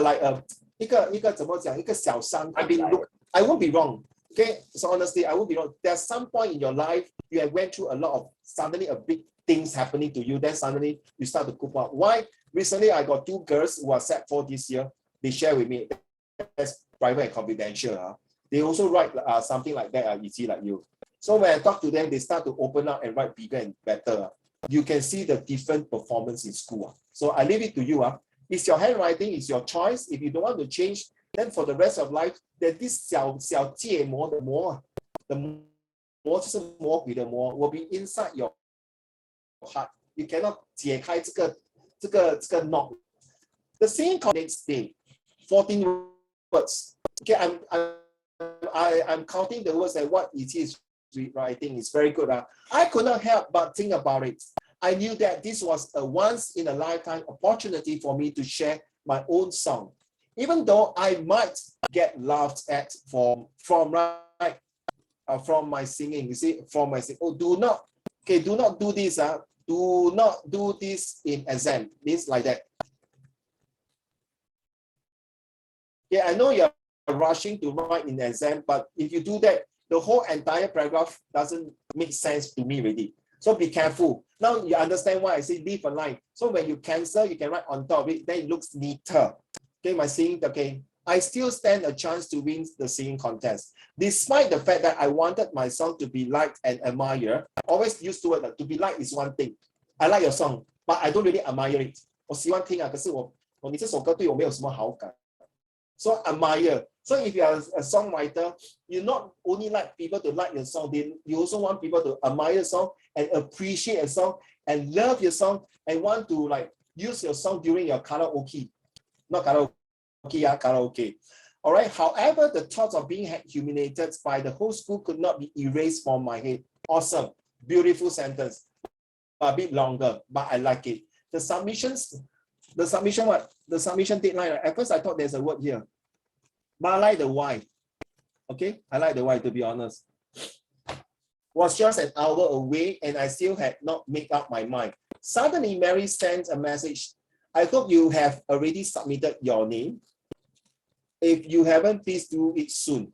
一个怎么讲？一个小伤。I mean, look, I won't be wrong. Okay, so honestly, I won't be wrong. There's some point in your life you have went through a lot of suddenly a big things happening to you. Then suddenly you start to cope up. Why? Recently, I got 2 girls who are set for this year. They share with me. That's private and confidential. They also write something like that. Easy like you. So when I talk to them, they start to open up and write bigger and better. You can see the different performance in school. So I leave it to you. It's your handwriting, it's your choice. If you don't want to change, then for the rest of life, that this 小芥末的膜 the 膜就是魔鬼的膜 will be inside your heart. You cannot 解开这个 knot. The same next day, 14 words. Okay, I'm counting the words and what it is writing is very good. I could not help but think about it. I knew that this was a once-in-a-lifetime opportunity for me to share my own song. Even though I might get laughed at from my singing, you see, from my singing. Oh, do not do this. Do not do this in exam. Means like that. Yeah, I know you're rushing to write in exam, but if you do that, the whole entire paragraph doesn't make sense to me already. So be careful. Now you understand why I say leave a line. So when you cancel, you can write on top of it, then it looks neater. Okay, my singing, okay. I still stand a chance to win the singing contest. Despite the fact that I wanted my song to be liked and admired, I always use the word to be liked is one thing. I like your song, but I don't really admire it. 我喜欢听可是你这首歌对我没有什么好感。So admire. So if you are a songwriter, you not only like people to like your song, you also want people to admire your song and appreciate your song and love your song and want to like use your song during your karaoke. Not karaoke, karaoke. All right. However, the thought of being humiliated by the whole school could not be erased from my head. Awesome. Beautiful sentence. A bit longer, but I like it. The submission what? The submission deadline. At first, I thought there's a word here. But I like the why. Okay, I like the why, to be honest. Was just an hour away and I still had not made up my mind. Suddenly, Mary sent a message. I hope you have already submitted your name. If you haven't, please do it soon.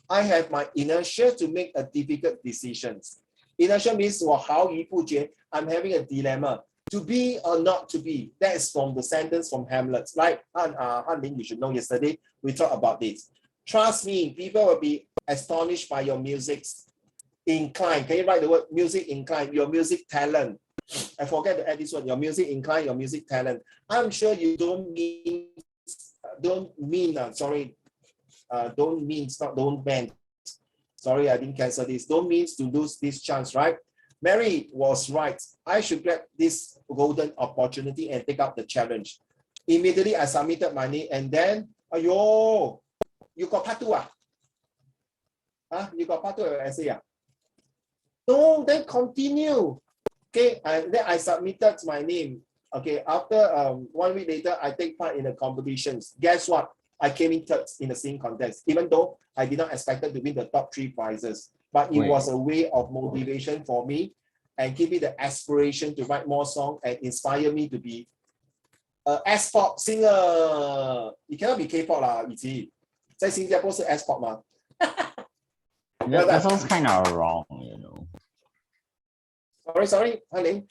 I have my inertia to make a difficult decisions. Inertia means I'm having a dilemma. To be or not to be. That is from the sentence from Hamlet. Like Han Ling, you should know yesterday, we talked about this. Trust me, people will be astonished by your music. Incline. Can you write the word music incline? Your music talent. I forget to add this one. Your music incline, your music talent. I'm sure you don't mean, sorry, I didn't cancel this. Don't mean to lose this chance, right? Mary was right. I should grab this golden opportunity and take up the challenge. Immediately, I submitted my name and then, ayo, you got part 2 ah? Huh? You got part 2 of your essay ah? No, then continue. Okay, and then I submitted my name. Okay, after 1 week later, I take part in the competitions. Guess what? I came in third in the same contest, even though I did not expect to win the top 3 prizes. But it was a way of motivation for me and give me the aspiration to write more songs and inspire me to be an S-pop singer. You cannot be K-pop lah, Yi. 在新加坡是 S-pop 吗？ That sounds kind of wrong, you know. Sorry, Han Ling.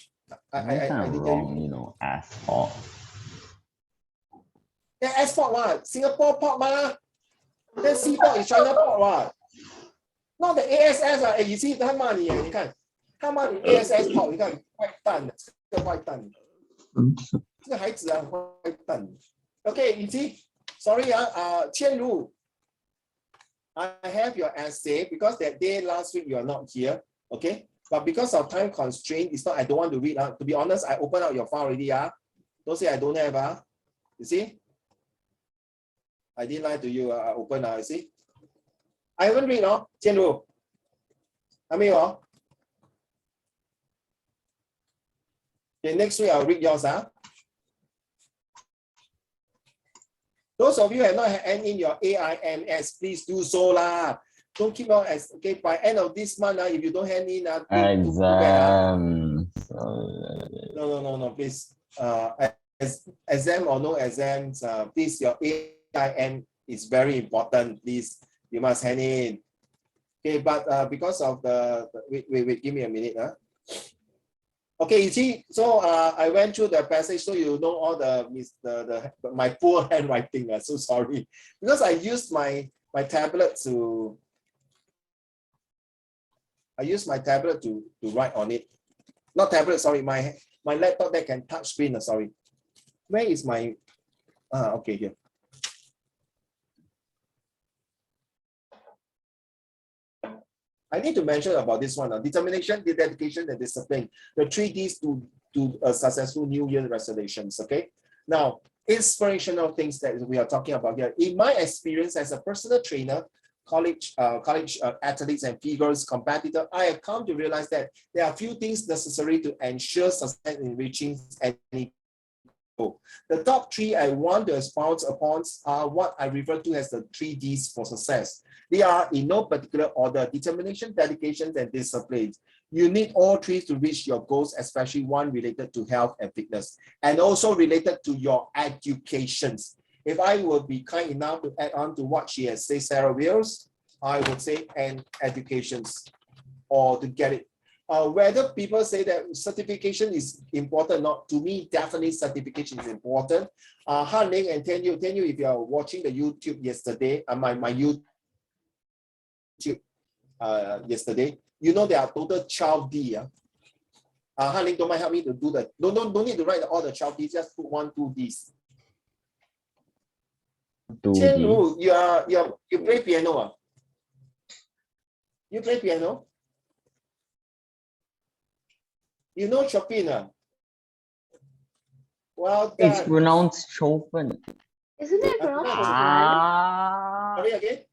Kind of wrong, you know, S-pop. Yeah, S-pop 嘛 Singapore pop 嘛 Then C-pop is China pop 嘛 Not the ASS 啊，你see 他骂你，你看他骂你 ASS pop， 你看坏蛋，这个坏蛋，这个孩子啊，坏蛋。Okay, you see, sorry 千如 I have your essay because that day last week you are not here, okay? But because of time constraint, it's not I don't want to read. To be honest, I opened out your file already. Don't say I don't have. You see? I didn't lie to you. I open you see? I haven't read, Jian Ru. I mean, okay, next week I'll read yours. Those of you who have not had in your AIMS, please do so lah. Don't keep on as okay by end of this month. If you don't hand in, exam. No, please. Exam or no exams, please your AIM is very important. Please, you must hand in. Okay, but because of the wait, give me a minute. Okay, you see, so I went through the passage, so you know all my poor handwriting. So sorry, because I used my tablet to. I use my tablet to write on it. Not tablet, sorry, my laptop that can touch screen. Sorry, where is my? Okay, here. I need to mention about this one. Determination, dedication, and discipline. The 3 Ds to a successful New Year resolutions. Okay. Now, inspirational things that we are talking about here. In my experience as a personal trainer, college athletes and figures competitor, I have come to realize that there are a few things necessary to ensure success in reaching any goal. The top 3 I want to expound upon are what I refer to as the 3 Ds for success. They are in no particular order: determination, dedication, and discipline. You need all 3 to reach your goals, especially one related to health and fitness, and also related to your educations. If I would be kind enough to add on to what she has said, Sarah Wills, I would say and educations, or to get it. Whether people say that certification is important or not, to me, definitely certification is important. Han Ling and Tian Yu, if you are watching the YouTube yesterday, my YouTube yesterday, you know there are total 12 D. Han Ling, don't mind help me to do that. Don't need to write all the 12 Ds, just put 1, 2 Ds. Tian Ru, you play piano. You play piano? You know Chopin? Well done. It's pronounced Chopin. Isn't it pronounced Chopin? Ah. Sorry again?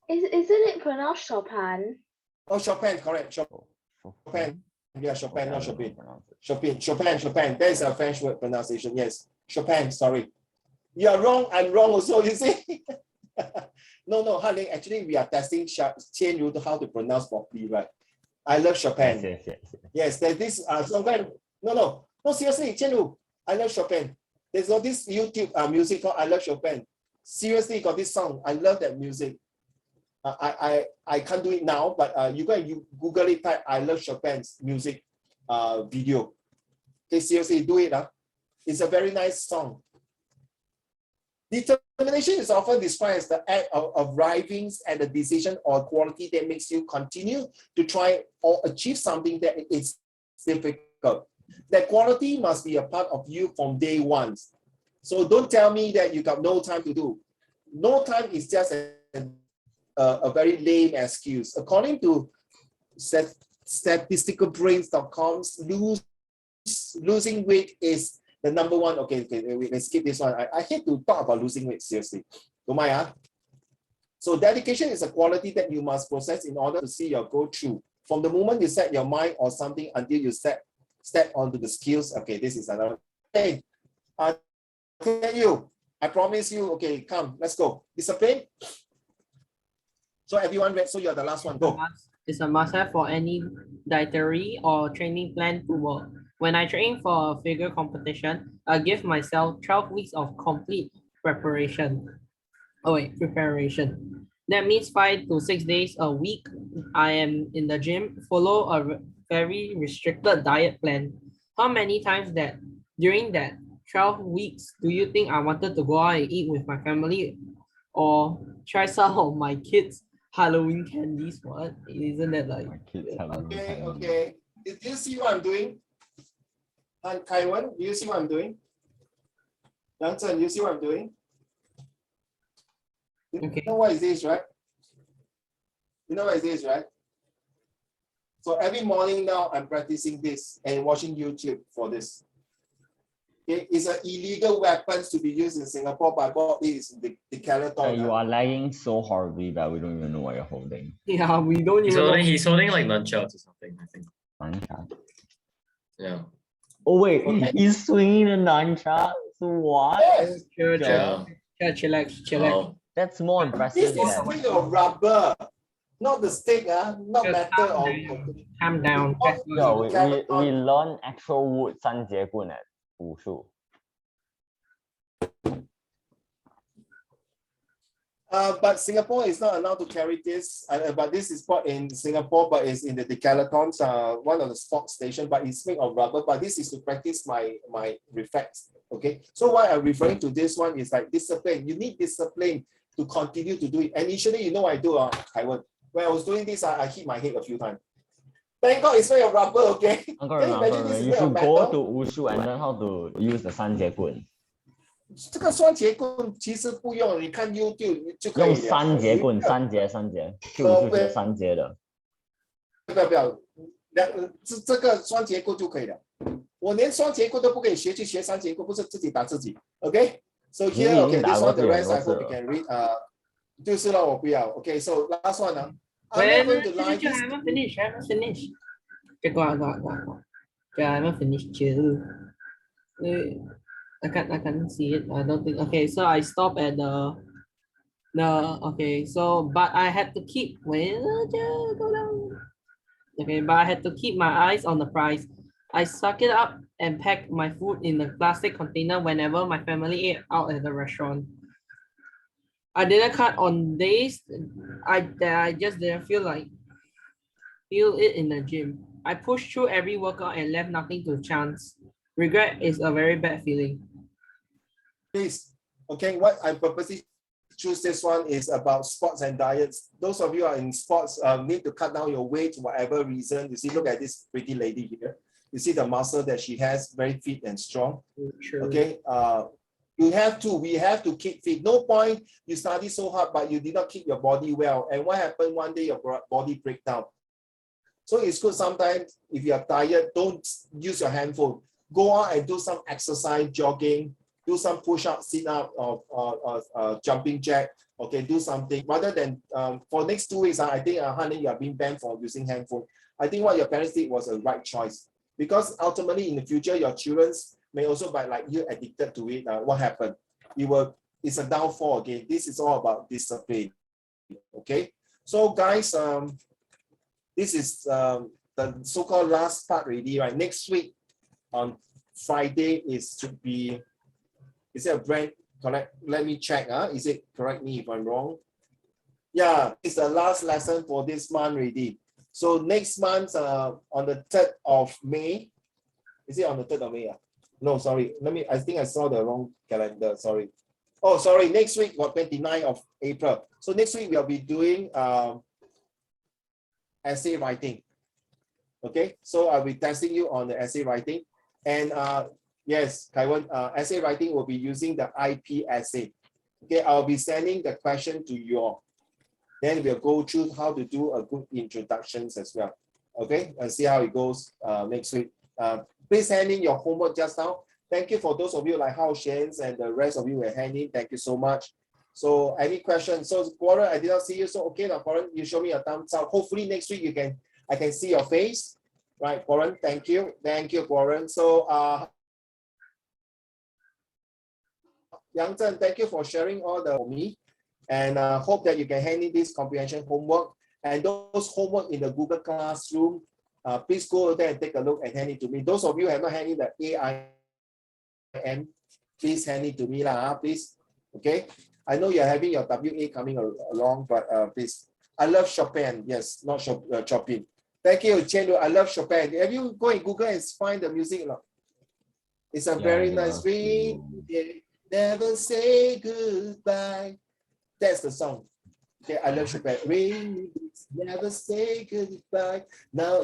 Isn't it pronounced Chopin? Oh, Chopin, correct. Chopin. Yeah, Chopin, not Chopin. Chopin. That is a French word pronunciation. Yes, Chopin. Sorry, you are wrong. I'm wrong also. You see? No, Hanling. Actually, we are testing Qian Ru how to pronounce properly, right? I love Chopin. Yes, there's this sometimes. No. Seriously, Qian Ru, I love Chopin. There's all this YouTube music called I Love Chopin. Seriously, got this song. I love that music. I can't do it now, but you go and you Google it, type I Love Chopin's music video. Okay, seriously, do it. It's a very nice song. Determination is often described as the act of arriving at a decision or quality that makes you continue to try or achieve something that is difficult. That quality must be a part of you from day one. So don't tell me that you got no time to do. No time is just a very lame excuse. According to statisticalbrains.com, losing weight is the number one. Okay, let's skip this one. I hate to talk about losing weight, seriously. Don't mind. So dedication is a quality that you must possess in order to see your goal through. From the moment you set your mind on something until you step onto the skills. Okay, this is another thing. I tell you, I promise you, okay, come, let's go. Discipline. So everyone read, so you're the last one, go. It's a must-have for any dietary or training plan to work. When I train for a figure competition, I give myself 12 weeks of complete preparation. That means 5 to 6 days a week. I am in the gym, follow a very restricted diet plan. How many times that during that 12 weeks do you think I wanted to go out and eat with my family or try some of my kids' Halloween candies? What? Isn't that like... Okay. Do you see what I'm doing? And Kaiwan, do you see what I'm doing? Yang Chen, you see what I'm doing? You know what is this, right? You know what is this, right? So every morning now I'm practicing this and watching YouTube for this. Okay? It's an illegal weapon to be used in Singapore, but I bought this in the Decathlon. You are lagging so horribly that we don't even know what you're holding. Yeah, we don't even know. He's holding like nunchucks or something, I think. Nunchuck? Yeah. Oh wait, he's swinging a nunchuck? What? Yes. Chillax. Oh. That's more impressive. This is made of rubber, not the stick, not metal. Calm down. No, we learn actual wood 三节棍 at 武术. But Singapore is not allowed to carry this. But this is bought in Singapore, but it's in the Decathlon, one of the sports stations. But it's made of rubber. But this is to practice my reflex. Okay. So what I'm referring to this one is like discipline. You need discipline to continue to do it. And initially, you know what I do, Taiwan. When I was doing this, I hit my head a few times. Thank God it's made of rubber. Okay. You should go to Wushu and learn how to use the 三节棍. 这个双节棍其实不用，你看 YouTube 就可以了。用三节棍，三节，就是三节的。不要，这个双节棍就可以了。我连双节棍都不可以学，去学三节棍，不是自己打自己。Okay, so here, okay, this one the rest I hope you can read. 就是了，我不要。Okay, so last one 呢？ I haven't finished. Go on. I haven't finished too. I can't see it. I don't think. Okay, so I stop at the. Okay, so but I had to keep. Wait, go down. Okay, but I had to keep my eyes on the prize. I suck it up and pack my food in a plastic container whenever my family ate out at the restaurant. I didn't cut on days I just didn't feel it in the gym. I pushed through every workout and left nothing to chance. Regret is a very bad feeling. Please, okay, what I purposely choose this one is about sports and diets. Those of you who are in sports need to cut down your weight for whatever reason. You see, look at this pretty lady here. You see the muscle that she has, very fit and strong. True. Okay, we have to keep fit. No point you study so hard, but you did not keep your body well. And what happened one day, your body break down. So it's good sometimes if you are tired, don't use your handphone. Go out and do some exercise, jogging, do some push-up, sit-up, or jumping jack. Okay, do something rather than for next 2 weeks. I think honey, you are being banned for using handphone. I think what your parents did was a right choice, because ultimately in the future your children may also be like you addicted to it. What happened? It's a downfall again. This is all about discipline. Okay, so guys, this is the so-called last part already, right? Next week on Friday should be, is it a brand correct? Let me check. Is it, correct me if I'm wrong? Yeah, it's the last lesson for this month already. So next month on the 3rd of May, is it on the 3rd of May? No, sorry. I think I saw the wrong calendar. Sorry. Oh, sorry. Next week, 29th of April. So next week we'll be doing essay writing. Okay, so I'll be testing you on the essay writing. And yes, Kaiwan, essay writing will be using the IP essay. Okay, I'll be sending the question to you all. Then we'll go through how to do a good introductions as well. Okay, and see how it goes next week. Please hand in your homework just now. Thank you for those of you like Hao Shen and the rest of you were handing. Thank you so much. So any questions? So Warren, I did not see you. So okay, now Warren, you show me a thumbs up. Hopefully next week I can see your face. Right, Warren, thank you. Thank you, Warren. So Yang Zhen, thank you for sharing all the for me. And hope that you can hand in this comprehension homework. And those homework in the Google Classroom, please go over there and take a look and hand it to me. Those of you who have not handed the AIM, please hand it to me, please. Okay. I know you're having your WA coming along, but please. I love Chopin. Yes, not Chopin. Thank you, Chendo. I love Chopin. Have you go in Google and find the music? It's a very nice read. Never say goodbye. That's the song. Okay, I love Chopin. Never say goodbye. Now